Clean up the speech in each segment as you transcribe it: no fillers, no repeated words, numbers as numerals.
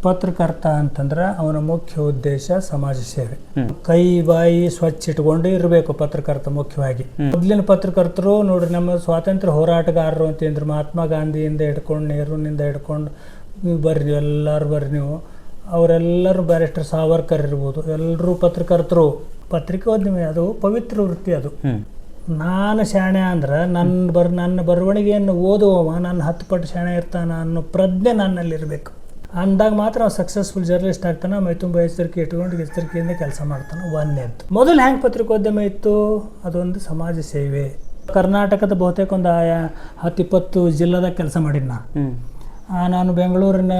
ಪತ್ರಕರ್ತ ಅಂತಂದ್ರೆ ಅವನ ಮುಖ್ಯ ಉದ್ದೇಶ ಸಮಾಜ ಸೇವೆ. ಕೈ ಬಾಯಿ ಸ್ವಚ್ಛ ಇಟ್ಕೊಂಡು ಇರಬೇಕು ಪತ್ರಕರ್ತ ಮುಖ್ಯವಾಗಿ. ಮೊದಲಿನ ಪತ್ರಕರ್ತರು ನೋಡ್ರಿ, ನಮ್ಮ ಸ್ವಾತಂತ್ರ್ಯ ಹೋರಾಟಗಾರರು ಅಂತಂದ್ರೆ ಮಹಾತ್ಮ ಗಾಂಧಿಯಿಂದ ಹಿಡ್ಕೊಂಡು ನೆಹರೂನಿಂದ ಹಿಡ್ಕೊಂಡು ನೀವು ಬರ್ರಿ, ಎಲ್ಲರೂ ಬರ್ರಿ ನೀವು, ಅವರೆಲ್ಲರೂ ಬ್ಯಾರಿಸ್ಟರ್ ಸಾವರ್ಕರ್ ಇರ್ಬೋದು, ಎಲ್ಲರೂ ಪತ್ರಕರ್ತರು. ಪತ್ರಿಕೋದ್ಯಮಿ ಅದು ಪವಿತ್ರ ವೃತ್ತಿ. ಅದು ನಾನು ಶಾಣೆ ಅಂದ್ರೆ ನನ್ನ ಬರವಣಿಗೆಯನ್ನು ಓದುವವ ನನ್ನ 10 ಪಟ್ಟು ಶಾಣೆ ಇರ್ತಾನ ಅನ್ನೋ ಪ್ರಜ್ಞೆ ನನ್ನಲ್ಲಿರಬೇಕು. ಅಂದಾಗ ಮಾತ್ರ ಅವ್ನು ಸಕ್ಸಸ್ಫುಲ್ ಜರ್ನಲಿಸ್ಟ್ ಆಗ್ತಾನೆ. ಮೈ ತುಂಬ ಎಚ್ಚರಿಕೆ ಇಟ್ಕೊಂಡು ಎಚ್ಚರಿಕೆಯಿಂದ ಕೆಲಸ ಮಾಡ್ತಾನೆ. ಒಂದನೇದ್ದು. ಮೊದಲು ಹ್ಯಾಂಗೆ ಪತ್ರಿಕೋದ್ಯಮ ಇತ್ತು? ಅದೊಂದು ಸಮಾಜ ಸೇವೆ. ಕರ್ನಾಟಕದ ಬಹುತೇಕ ಒಂದು 10-20 ಜಿಲ್ಲೆದಾಗ ಕೆಲಸ ಮಾಡಿನ ನಾನು. ಬೆಂಗಳೂರಿನ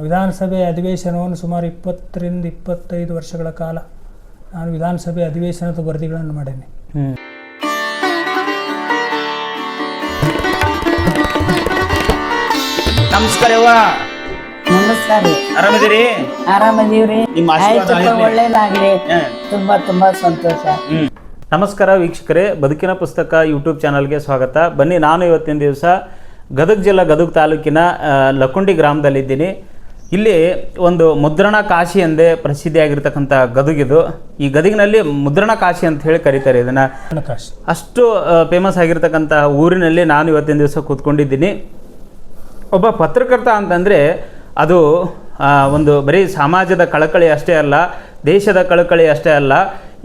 ವಿಧಾನಸಭೆ ಅಧಿವೇಶನವನ್ನು ಸುಮಾರು 20-25 ವರ್ಷಗಳ ಕಾಲ ನಾನು ವಿಧಾನಸಭೆ ಅಧಿವೇಶನದ ವರದಿಗಳನ್ನು ಮಾಡೇನೆ. ನಮಸ್ಕಾರ. ನಮಸ್ಕಾರ. ಆರಾಮಿದ್ದೀರಿ? ಆರಾಮದೀವ್ರಿ. ಒಳ್ಳೇದಾಗ್ಲಿ. ತುಂಬಾ ತುಂಬಾ ಸಂತೋಷ. ನಮಸ್ಕಾರ ವೀಕ್ಷಕರೇ, ಬದುಕಿನ ಪುಸ್ತಕ ಯೂಟ್ಯೂಬ್ ಚಾನಲ್ಗೆ ಸ್ವಾಗತ. ಬನ್ನಿ, ನಾನು ಇವತ್ತಿನ ದಿವಸ ಗದಗ ಜಿಲ್ಲಾ ಗದಗ ತಾಲೂಕಿನ ಲಕ್ಕುಂಡಿ ಗ್ರಾಮದಲ್ಲಿದ್ದೀನಿ. ಇಲ್ಲಿ ಒಂದು ಮುದ್ರಣ ಕಾಶಿ ಎಂದೇ ಪ್ರಸಿದ್ಧಿಯಾಗಿರ್ತಕ್ಕಂಥ ಗದಗಿದು. ಈ ಗದಗಿನಲ್ಲಿ ಮುದ್ರಣ ಕಾಶಿ ಅಂತ ಹೇಳಿ ಕರೀತಾರೆ ಇದನ್ನು. ಅಷ್ಟು ಫೇಮಸ್ ಆಗಿರ್ತಕ್ಕಂಥ ಊರಿನಲ್ಲಿ ನಾನು ಇವತ್ತಿನ ದಿವಸ ಕೂತ್ಕೊಂಡಿದ್ದೀನಿ. ಒಬ್ಬ ಪತ್ರಕರ್ತ ಅಂತಂದರೆ ಅದು ಒಂದು ಬರೀ ಸಮಾಜದ ಕಳಕಳಿ ಅಷ್ಟೇ ಅಲ್ಲ, ದೇಶದ ಕಳಕಳಿ ಅಷ್ಟೇ ಅಲ್ಲ.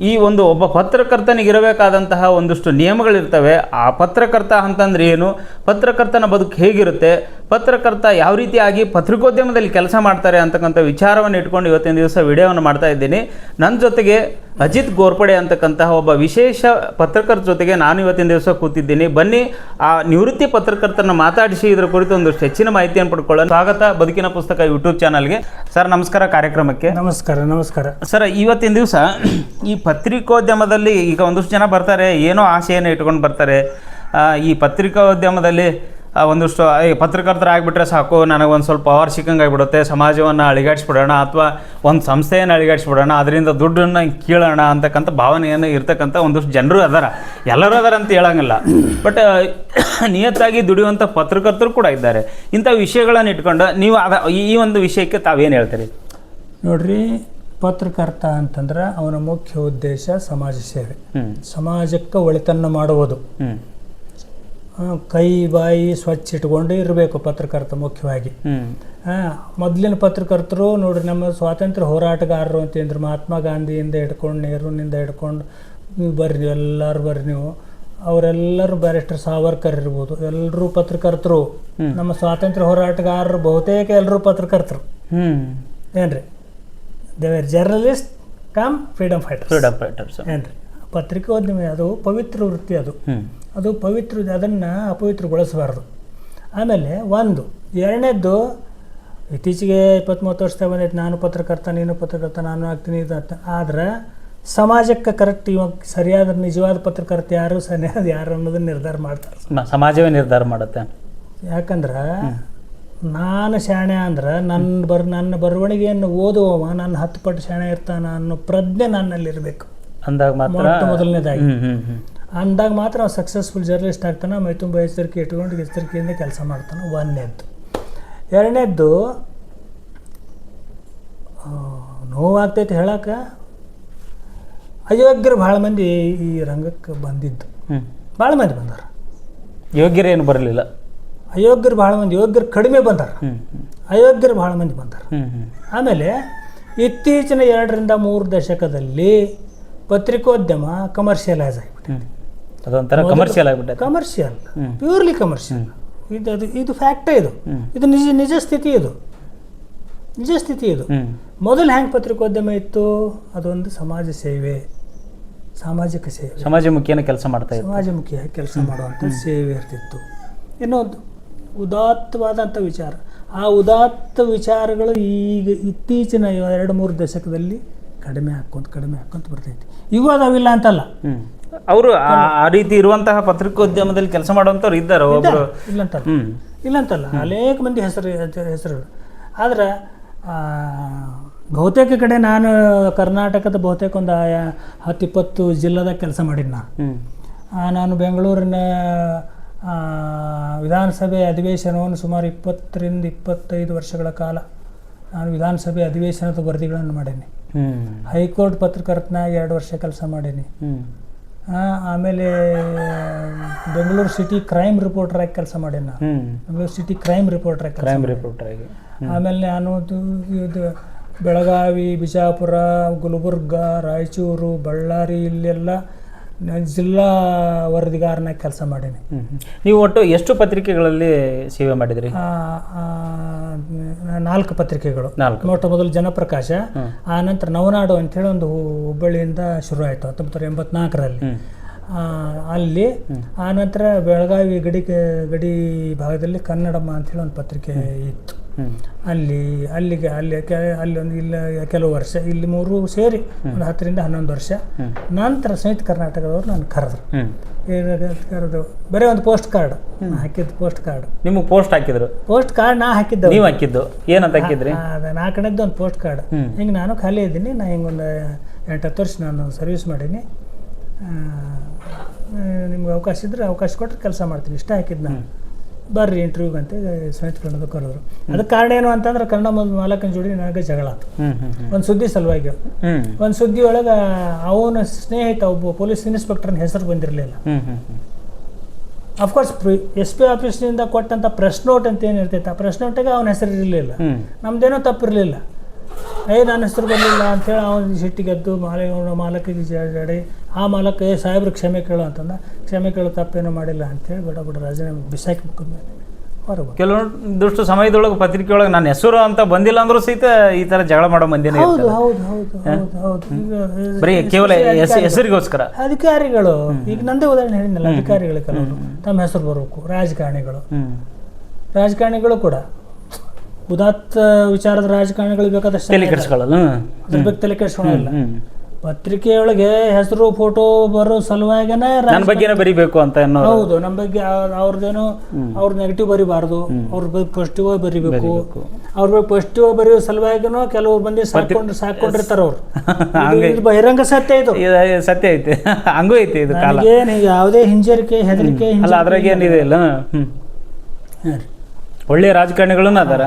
ಈ ಒಂದು ಒಬ್ಬ ಪತ್ರಕರ್ತನಿಗಿರಬೇಕಾದಂತಹ ಒಂದಷ್ಟು ನಿಯಮಗಳಿರ್ತವೆ. ಆ ಪತ್ರಕರ್ತ ಅಂತಂದ್ರೆ ಏನು, ಪತ್ರಕರ್ತನ ಬದುಕು ಹೇಗಿರುತ್ತೆ, ಪತ್ರಕರ್ತ ಯಾವ ರೀತಿಯಾಗಿ ಪತ್ರಿಕೋದ್ಯಮದಲ್ಲಿ ಕೆಲಸ ಮಾಡ್ತಾರೆ ಅಂತಕ್ಕಂಥ ವಿಚಾರವನ್ನು ಇಟ್ಕೊಂಡು ಇವತ್ತಿನ ದಿವಸ ವಿಡಿಯೋವನ್ನು ಮಾಡ್ತಾ ಇದ್ದೀನಿ. ನನ್ನ ಜೊತೆಗೆ ಅಜಿತ್ ಗೋರ್ಪಡೆ ಅಂತಕ್ಕಂತಹ ಒಬ್ಬ ವಿಶೇಷ ಪತ್ರಕರ್ತ ಜೊತೆಗೆ ನಾನು ಇವತ್ತಿನ ದಿವಸ ಕೂತಿದ್ದೀನಿ. ಬನ್ನಿ, ಆ ನಿವೃತ್ತಿ ಪತ್ರಕರ್ತರನ್ನ ಮಾತಾಡಿಸಿ ಇದರ ಕುರಿತು ಒಂದಷ್ಟು ಹೆಚ್ಚಿನ ಮಾಹಿತಿಯನ್ನು ಪಡ್ಕೊಳ್ಳೋಣ. ಸ್ವಾಗತ ಬದುಕಿನ ಪುಸ್ತಕ ಯೂಟ್ಯೂಬ್ ಚಾನಲ್ಗೆ. ಸರ್ ನಮಸ್ಕಾರ ಕಾರ್ಯಕ್ರಮಕ್ಕೆ. ನಮಸ್ಕಾರ. ನಮಸ್ಕಾರ ಸರ್, ಇವತ್ತಿನ ದಿವಸ ಈ ಪತ್ರಿಕೋದ್ಯಮದಲ್ಲಿ ಈಗ ಒಂದಷ್ಟು ಜನ ಬರ್ತಾರೆ, ಏನೋ ಆಸೆಯನ್ನು ಇಟ್ಕೊಂಡು ಬರ್ತಾರೆ. ಈ ಪತ್ರಿಕೋದ್ಯಮದಲ್ಲಿ ಒಂದಷ್ಟು ಪತ್ರಕರ್ತರಾಗಿಬಿಟ್ರೆ ಸಾಕು, ನನಗೊಂದು ಸ್ವಲ್ಪ ಪವರ್ ಸಿಕ್ಕಂಗೆ ಆಗಿಬಿಡುತ್ತೆ, ಸಮಾಜವನ್ನು ಅಳಿಗಾಡಿಸ್ಬಿಡೋಣ ಅಥವಾ ಒಂದು ಸಂಸ್ಥೆಯನ್ನು ಅಳಿಗಾಡಿಸ್ಬಿಡೋಣ, ಅದರಿಂದ ದುಡ್ಡನ್ನು ಕೀಳೋಣ ಅಂತಕ್ಕಂಥ ಭಾವನೆಯನ್ನು ಇರ್ತಕ್ಕಂಥ ಒಂದಷ್ಟು ಜನರು ಅದಾರ. ಎಲ್ಲರೂ ಅದಾರ ಅಂತ ಹೇಳಂಗಿಲ್ಲ, ಬಟ್ ನಿಯತ್ತಾಗಿ ದುಡಿಯುವಂಥ ಪತ್ರಕರ್ತರು ಕೂಡ ಇದ್ದಾರೆ. ಇಂಥ ವಿಷಯಗಳನ್ನು ಇಟ್ಕೊಂಡು ನೀವು ಈ ಒಂದು ವಿಷಯಕ್ಕೆ ತಾವೇನು ಹೇಳ್ತೀರಿ? ನೋಡ್ರಿ, ಪತ್ರಕರ್ತ ಅಂತಂದ್ರೆ ಅವನ ಮುಖ್ಯ ಉದ್ದೇಶ ಸಮಾಜ ಸೇವೆ, ಸಮಾಜಕ್ಕೆ ಒಳಿತನ್ನು ಮಾಡುವುದು. ಕೈ ಬಾಯಿ ಸ್ವಚ್ಛ ಇಟ್ಕೊಂಡು ಇರಬೇಕು ಪತ್ರಕರ್ತ ಮುಖ್ಯವಾಗಿ. ಮೊದಲಿನ ಪತ್ರಕರ್ತರು ನೋಡ್ರಿ, ನಮ್ಮ ಸ್ವಾತಂತ್ರ್ಯ ಹೋರಾಟಗಾರರು ಅಂತಂದ್ರೆ ಮಹಾತ್ಮ ಗಾಂಧಿಯಿಂದ ಹಿಡ್ಕೊಂಡು ನೆಹರೂನಿಂದ ಹಿಡ್ಕೊಂಡು ನೀವು ಬರ್ರಿ, ಎಲ್ಲರೂ ಬರ್ರಿ ನೀವು, ಅವರೆಲ್ಲರೂ ಬ್ಯಾರಿಸ್ಟರ್ ಸಾವರ್ಕರ್ ಇರ್ಬೋದು, ಎಲ್ಲರೂ ಪತ್ರಕರ್ತರು. ನಮ್ಮ ಸ್ವಾತಂತ್ರ್ಯ ಹೋರಾಟಗಾರರು ಬಹುತೇಕ ಎಲ್ಲರೂ ಪತ್ರಕರ್ತರು. ಏನ್ರಿ, they are journalist come freedom fighters. ಏನ್ರಿ, ಪತ್ರಿಕೋದ್ಯಮಿ ಅದು ಪವಿತ್ರ ವೃತ್ತಿ. ಅದು ಪವಿತ್ರ, ಅದನ್ನು ಅಪವಿತ್ರಗೊಳಿಸಬಾರ್ದು. ಆಮೇಲೆ ಎರಡನೇದ್ದು, ಇತ್ತೀಚೆಗೆ 20-30 ವರ್ಷದಾಗ ಬಂದೈತೆ, ನಾನು ಪತ್ರಕರ್ತ, ನೀನು ಪತ್ರಕರ್ತ, ನಾನು ಆಗ್ತೀನಿ ಇದು. ಆದ್ರೆ ಸಮಾಜಕ್ಕೆ ಕರೆಕ್ಟ್ ಇವಾಗ ಸರಿಯಾದ ನಿಜವಾದ ಪತ್ರಕರ್ತ ಯಾರು, ಸರಿಯಾದ ಯಾರು ಅನ್ನೋದನ್ನ ನಿರ್ಧಾರ ಮಾಡ್ತಾರೆ. ಸಮಾಜವೇ ನಿರ್ಧಾರ ಮಾಡುತ್ತೆ. ಯಾಕಂದ್ರೆ ನಾನು ಶಾಣೆ ಅಂದ್ರೆ ನನ್ನ ಬರವಣಿಗೆಯನ್ನು ಓದುವವ ನನ್ನ 10 ಪಟ್ಟು ಶಾಣೆ ಇರ್ತಾನ ಅನ್ನೋ ಪ್ರಜ್ಞೆ ನನ್ನಲ್ಲಿರಬೇಕು. ಅಂದಾಗ ಮಾತ್ರ ಮೊದಲನೇದಾಗಿ ಅಂದಾಗ ಮಾತ್ರ ಅವ್ನು ಸಕ್ಸಸ್ಫುಲ್ ಜರ್ನಲಿಸ್ಟ್ ಆಗ್ತಾನೆ. ಮೈ ತುಂಬ ಎಚ್ಚರಿಕೆ ಇಟ್ಕೊಂಡು ಎಚ್ಚರಿಕೆಯಿಂದ ಕೆಲಸ ಮಾಡ್ತಾನೆ. ಒಂದನೇದ್ದು. ಎರಡನೇದ್ದು, ನೋವಾಗ್ತೈತೆ ಹೇಳಕ್ಕೆ, ಅಯೋಗ್ಯರು ಭಾಳ ಮಂದಿ ಈ ರಂಗಕ್ಕೆ ಬಂದಿದ್ದು. ಭಾಳ ಮಂದಿ ಬಂದಾರ. ಯೋಗ್ಯರು ಏನು ಬರಲಿಲ್ಲ. ಅಯೋಗ್ಯರು ಭಾಳ ಮಂದಿ, ಯೋಗ್ಯರು ಕಡಿಮೆ ಬಂದಾರ, ಅಯೋಗ್ಯರು ಭಾಳ ಮಂದಿ ಬಂದಾರ. ಆಮೇಲೆ ಇತ್ತೀಚಿನ 2-3 ದಶಕದಲ್ಲಿ ಪತ್ರಿಕೋದ್ಯಮ ಕಮರ್ಷಿಯಲೈಸ್ ಆಗಿಬಿಟ್ಟಿದೆ. ಅದೊಂಥರ ಕಮರ್ಷಿಯಲ್ ಆಗಿಬಿಟ್ಟೆ. Commercial, purely commercial. ಇದು ಫ್ಯಾಕ್ಟೇ. ಇದು ನಿಜ ಸ್ಥಿತಿ. ನಿಜ ಸ್ಥಿತಿ. ಮೊದಲು ಹ್ಯಾಂಗೆ ಪತ್ರಿಕೋದ್ಯಮ ಇತ್ತು? ಅದೊಂದು ಸಮಾಜ ಸೇವೆ, ಸಾಮಾಜಿಕ ಸೇವೆ, ಸಮಾಜಮುಖಿಯನ್ನು ಕೆಲಸ ಮಾಡ್ತಾ ಇತ್ತು. ಸಮಾಜಮುಖಿಯಾಗಿ ಕೆಲಸ ಮಾಡುವಂಥ ಸೇವೆ ಇರ್ತಿತ್ತು. ಇನ್ನೊಂದು ಉದಾತ್ತವಾದಂಥ ವಿಚಾರ. ಆ ಉದಾತ್ತ ವಿಚಾರಗಳು ಈಗ ಇತ್ತೀಚಿನ 2-3 ದಶಕದಲ್ಲಿ ಕಡಿಮೆ ಹಾಕ್ಕೊಂತ ಬರ್ತೈತಿ. ಇವು ಅದಾವಿಲ್ಲ ಅಂತಲ್ಲ, ಅವರು ಆ ರೀತಿ ಇರುವಂತಹ ಪತ್ರಿಕೋದ್ಯಮದಲ್ಲಿ ಕೆಲಸ ಮಾಡುವಂಥವ್ರು ಇದ್ದಾರೆ, ಒಬ್ಬರು ಇಲ್ಲಂತಲ್ಲ. ಅನೇಕ ಮಂದಿ ಹೆಸರು. ಆದ್ರೆ ಬಹುತೇಕ ಕಡೆ ನಾನು ಕರ್ನಾಟಕದ ಬಹುತೇಕ ಒಂದು 10-20 ಜಿಲ್ಲೆದಾಗ ಕೆಲಸ ಮಾಡಿನ ನಾನು. ಬೆಂಗಳೂರಿನ ವಿಧಾನಸಭೆ ಅಧಿವೇಶನವನ್ನು ಸುಮಾರು 20ರಿಂದ 25 ವರ್ಷಗಳ ಕಾಲ ನಾನು ವಿಧಾನಸಭೆ ಅಧಿವೇಶನದ ವರದಿಗಳನ್ನು ಮಾಡೀನಿ. ಹೈಕೋರ್ಟ್ ಪತ್ರಕರ್ತನಾಗಿ 2 ವರ್ಷ ಕೆಲಸ ಮಾಡೀನಿ. ಆಮೇಲೆ ಬೆಂಗಳೂರು ಸಿಟಿ ಕ್ರೈಮ್ ರಿಪೋರ್ಟರಾಗಿ ಕೆಲಸ ಮಾಡೀನಿ. ನಾನು ಬೆಂಗಳೂರು ಸಿಟಿ ಕ್ರೈಮ್ ರಿಪೋರ್ಟರಾಗಿ ಆಮೇಲೆ ನಾನು ಇದು ಬೆಳಗಾವಿ, ಬಿಜಾಪುರ, ಗುಲ್ಬರ್ಗ, ರಾಯಚೂರು, ಬಳ್ಳಾರಿ ಇಲ್ಲೆಲ್ಲ ಜಿಲ್ಲಾ ವರದಿಗಾರನಾಗಿ ಕೆಲಸ ಮಾಡೀನಿ. ನೀವು ಒಟ್ಟು ಎಷ್ಟು ಪತ್ರಿಕೆಗಳಲ್ಲಿ ಸೇವೆ ಮಾಡಿದ್ರಿ? 4 ಪತ್ರಿಕೆಗಳು. ಮೊಟ್ಟ ಮೊದಲು ಜನಪ್ರಕಾಶ, ಆ ನಂತರ ನವನಾಡು ಅಂತೇಳಿ ಒಂದು ಹುಬ್ಬಳ್ಳಿಯಿಂದ ಶುರು ಆಯಿತು 1984ರಲ್ಲಿ. ಅಲ್ಲಿ ಆ ನಂತರ ಬೆಳಗಾವಿ ಗಡಿ ಭಾಗದಲ್ಲಿ ಕನ್ನಡಮ್ಮ ಅಂಥೇಳಿ ಒಂದು ಪತ್ರಿಕೆ ಇತ್ತು. ಅಲ್ಲಿ ಒಂದು ಇಲ್ಲ ಕೆಲವು ವರ್ಷ, ಇಲ್ಲಿ 3 ಸೇರಿ ಒಂದು 10ರಿಂದ 11 ವರ್ಷ. ನಂತರ ಸಂಯುಕ್ತ ಕರ್ನಾಟಕದವರು ನಾನು ಕರೆದು ಬರೀ ಒಂದು ಪೋಸ್ಟ್ ಕಾರ್ಡ್ ಹಾಕಿದ್ದು. ಪೋಸ್ಟ್ ಕಾರ್ಡ್ ನಿಮಗೆ ಪೋಸ್ಟ್ ಹಾಕಿದ್ರು? ಪೋಸ್ಟ್ ಕಾರ್ಡ್ ನಾ ಹಾಕಿದ್ದು. ನೀವು ಹಾಕಿದ್ದು ಏನಂತ ಹಾಕಿದ್ರಿ? ನಾಲ್ಕನೇದ್ದು ಒಂದು ಪೋಸ್ಟ್ ಕಾರ್ಡ್. ಹಿಂಗೆ ನಾನು ಖಾಲಿ ಇದ್ದೀನಿ. ನಾ ಹಿಂಗೊಂದು 8-10 ವರ್ಷ ನಾನು ಸರ್ವಿಸ್ ಮಾಡೀನಿ. ನಿಮ್ಗೆ ಅವಕಾಶ ಇದ್ದರೆ ಅವಕಾಶ ಕೊಟ್ಟರೆ ಕೆಲಸ ಮಾಡ್ತೀನಿ. ಇಷ್ಟ ಹಾಕಿದ್ದು ನಾನು. ಬರ್ರಿ ಇಂಟರ್ವ್ಯೂಗೆ ಅಂತ ಸಂಯುಕ್ತ ಕನ್ನಡದ ಕರೆದ್ರು. ಅದಕ್ಕೆ ಕಾರಣ ಏನು ಅಂತಂದ್ರೆ ಕನ್ನಡ ಮಾಲಕನ ಜೋಡಿ ನನಗೆ ಜಗಳ ಆಯ್ತು ಒಂದು ಸುದ್ದಿ ಸಲುವಾಗಿ. ಒಂದು ಸುದ್ದಿ ಒಳಗೆ ಅವನ ಸ್ನೇಹಿತ ಒಬ್ಬ ಪೊಲೀಸ್ ಇನ್ಸ್ಪೆಕ್ಟರ್ನ ಹೆಸರು ಬಂದಿರಲಿಲ್ಲ. ಅಫ್ಕೋರ್ಸ್ SP ಆಫೀಸ್ನಿಂದ ಕೊಟ್ಟಂಥ ಪ್ರೆಸ್ ನೋಟ್ ಅಂತ ಏನು ಇರ್ತೈತೆ, ಆ ಪ್ರೆಸ್ ನೋಟಿಗೆ ಅವನ ಹೆಸರು ಇರಲಿಲ್ಲ. ನಮ್ದೇನೋ ತಪ್ಪಿರಲಿಲ್ಲ. ನನ್ನ ಹೆಸರು ಬರಲಿಲ್ಲ ಅಂಥೇಳಿ ಅವನ ಸಿಟ್ಟಿಗೆದ್ದು ಮಾಲಕಿಗೆ ಜಡಿ. ಆ ಮಾಲಕ ಸಾಹೇಬ್ರು ಕ್ಷಮೆ ಕೇಳು ಅಂತಂದ. ಕ್ಷಮೆ ಕೇಳೋ ತಪ್ಪೇನೋ ಮಾಡಿಲ್ಲ ಅಂಥೇಳಿ ಬಿಡ ರಾಜೀನಾಮೆ ಬಿಸಾಕಿ ಬಿಟ್ಕೊಂಡ್ಮೇಲೆ ಹೊರಗೆ. ಕೆಲವೊಂದಿಷ್ಟು ಸಮಯದೊಳಗೆ ಪತ್ರಿಕೆ ಒಳಗೆ ನನ್ನ ಹೆಸರು ಅಂತ ಬಂದಿಲ್ಲ ಅಂದ್ರೂ ಸಹಿತ ಈ ಥರ ಜಗಳ ಮಾಡೋ ಮಂದಿನೇ. ಹೌದು ಹೌದು ಹೌದು ಹೌದು ಹೌದು. ಬರೀ ಕೇವಲ ಹೆಸರಿಗೋಸ್ಕರ ಅಧಿಕಾರಿಗಳು, ಈಗ ನಂದೇ ಉದಾಹರಣೆ ಹೇಳಿದ್ನಲ್ಲ, ಅಧಿಕಾರಿಗಳು ಕೆಲವರು ತಮ್ಮ ಹೆಸರು ಬರಬೇಕು. ರಾಜಕಾರಣಿಗಳು ಕೂಡ ಉದಾತ್ತ ವಿಚಾರದ ರಾಜಕಾರಣಿಗಳು ಬೇಕಾದಷ್ಟು ತಲೆ ಕೆಡಿಸ್ಕೊಳ್ಳಲ್ಲ, ಅದ್ರ ಬಗ್ಗೆ ತಲೆ ಕೆಡಿಸ್ಕೊಳ್ಳೋಲ್ಲ. ಪತ್ರಿಕೆಯೊಳಗೆ ಹೆಸರು ಫೋಟೋ ಬರೋ ಸಲುವಾಗಿನೇ ನನ್ನ ಬಗ್ಗೆನೇ ಬರಿಬೇಕು ಅಂತ. ಹೌದು, ನಮ್ಮ ಬಗ್ಗೆ ಅವ್ರದ್ದೇನೋ ಅವ್ರ ನೆಗೆಟಿವ್ ಬರಿಬಾರ್ದು, ಅವ್ರ ಬಗ್ಗೆ ಪಾಸಿಟಿವ್ ಆಗಿ ಬರಿಬೇಕು. ಅವ್ರ ಬಗ್ಗೆ ಪಾಸಿಟಿವ್ ಆಗಿ ಬರೆಯೋ ಸಲುವಾಗಿನೂ ಕೆಲವು ಮಂದಿ ಸಾಕೊಂಡಿರ್ತಾರ ಅವ್ರು. ಬಹಿರಂಗ ಸತ್ಯ ಇದು, ಸತ್ಯ ಐತೆ, ಹಂಗೂ ಐತೆ ಇದು. ಏನು ಯಾವುದೇ ಹಿಂಜರಿಕೆ ಹೆದರಿಕೆ ಅದ್ರಾಗ ಏನಿದೆ ಇಲ್ಲ. ಒಳ್ಳೆಯ ರಾಜಕಾರಣಿಗಳನ್ನ ಅದಾರ,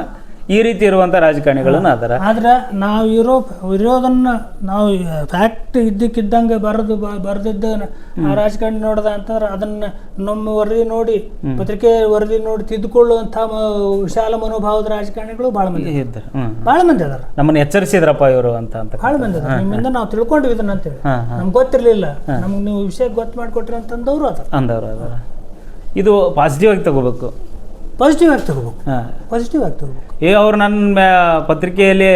ಈ ರೀತಿ ಇರುವಂಥ ರಾಜಕಾರಣಿಗಳನ್ನ ಅದಾರ. ಆದ್ರೆ ನಾವು ಇರೋದನ್ನ ನಾವು ಫ್ಯಾಕ್ಟ್ ಇದ್ದಕ್ಕಿದ್ದಂಗೆ ಬರೆದಿದ್ದ ಆ ರಾಜಕಾರಣಿ ನೋಡ್ದ ಅಂತಂದ್ರೆ ಅದನ್ನ ನಮ್ಮ ವರದಿ ನೋಡಿ, ಪತ್ರಿಕೆ ವರದಿ ನೋಡಿ ತಿದ್ದುಕೊಳ್ಳುವಂಥ ವಿಶಾಲ ಮನೋಭಾವದ ರಾಜಕಾರಣಿಗಳು ಭಾಳ ಮಂದಿ ಅದಾರ. ನಮ್ಮನ್ನು ಎಚ್ಚರಿಸಿದ್ರಪ್ಪ ಇವರು ಅಂತ ಭಾಳ ಮಂದಿ ಅದಾರ. ನಿಮ್ಮಿಂದ ನಾವು ತಿಳ್ಕೊಂಡಿವಿ ಇದನ್ನ ಅಂತೇಳಿ, ನಮ್ಗೆ ಗೊತ್ತಿರಲಿಲ್ಲ, ನಮ್ಗೆ ನೀವು ವಿಷಯ ಗೊತ್ತು ಮಾಡಿಕೊಟ್ರಿ ಅಂತಂದವರು ಅದಾರ. ಇದು ಪಾಸಿಟಿವ್ ಆಗಿ ತಗೋಬೇಕು, ಪಾಸಿಟಿವ್ ಆಗಿ ತಗೋಬೇಕು. ಈಗ ಅವ್ರು ನನ್ನ ಪತ್ರಿಕೆಯಲ್ಲಿ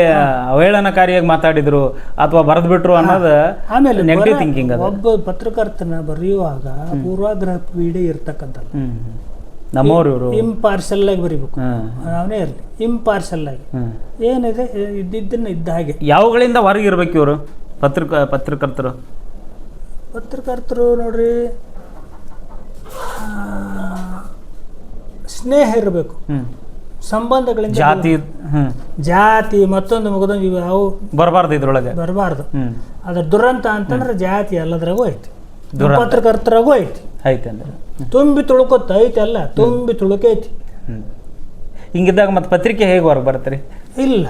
ಅವಹೇಳನಕಾರಿಯಾಗಿ ಮಾತಾಡಿದ್ರು ಅಥವಾ ಬರೆದು ಬಿಟ್ರು ಅನ್ನೋದು ಆಮೇಲೆ ನೆಗೆಟಿವ್ ಥಿಂಕಿಂಗ್. ಒಬ್ಬ ಪತ್ರಕರ್ತನ ಬರೆಯುವಾಗ ಪೂರ್ವಾಗ್ರಹ ಪೀಡೆ ಇರ್ತಕ್ಕಂಥದ್ದು. ನಮ್ಮವ್ರು ಇವರು ಇಂಪಾರ್ಷಲ್ ಆಗಿ ಬರೀಬೇಕು, ಅವನೇ ಇರಲಿ ಇಂಪಾರ್ಷಲ್ ಆಗಿ. ಏನಿದೆ ಇದ್ದಿದ್ದನ್ನ ಇದ್ದ ಹಾಗೆ. ಯಾವಗಳಿಂದ ಹೊರಗಿರ್ಬೇಕು ಇವರು ಪತ್ರಕರ್ತರು ನೋಡ್ರಿ, ಸ್ನೇಹ ಇರಬೇಕು, ಸಂಬಂಧಗಳಿಂದ ಜಾತಿ ಮತ್ತೊಂದು ಮಗದೊಂದು ಇವು ಅವು ಬರಬಾರ್ದು, ಇದ್ರೊಳಗೆ ಬರಬಾರ್ದು. ಅದ್ರ ದುರಂತ ಅಂತಂದ್ರೆ ಜಾತಿ ಎಲ್ಲದ್ರಾಗೂ ಐತಿ, ಪತ್ರಕರ್ತರಾಗೂ ಐತಿ ಅಂದ್ರೆ ತುಂಬಿ ತುಳುಕೊತ್ತ ಐತಿ, ಅಲ್ಲ ತುಂಬಿ ತುಳುಕೈತಿ. ಹಿಂಗಿದ್ದಾಗ ಮತ್ತೆ ಪತ್ರಿಕೆ ಹೇಗೆ ಹೊರಗೆ ಬರ್ತೀರಿ? ಇಲ್ಲ,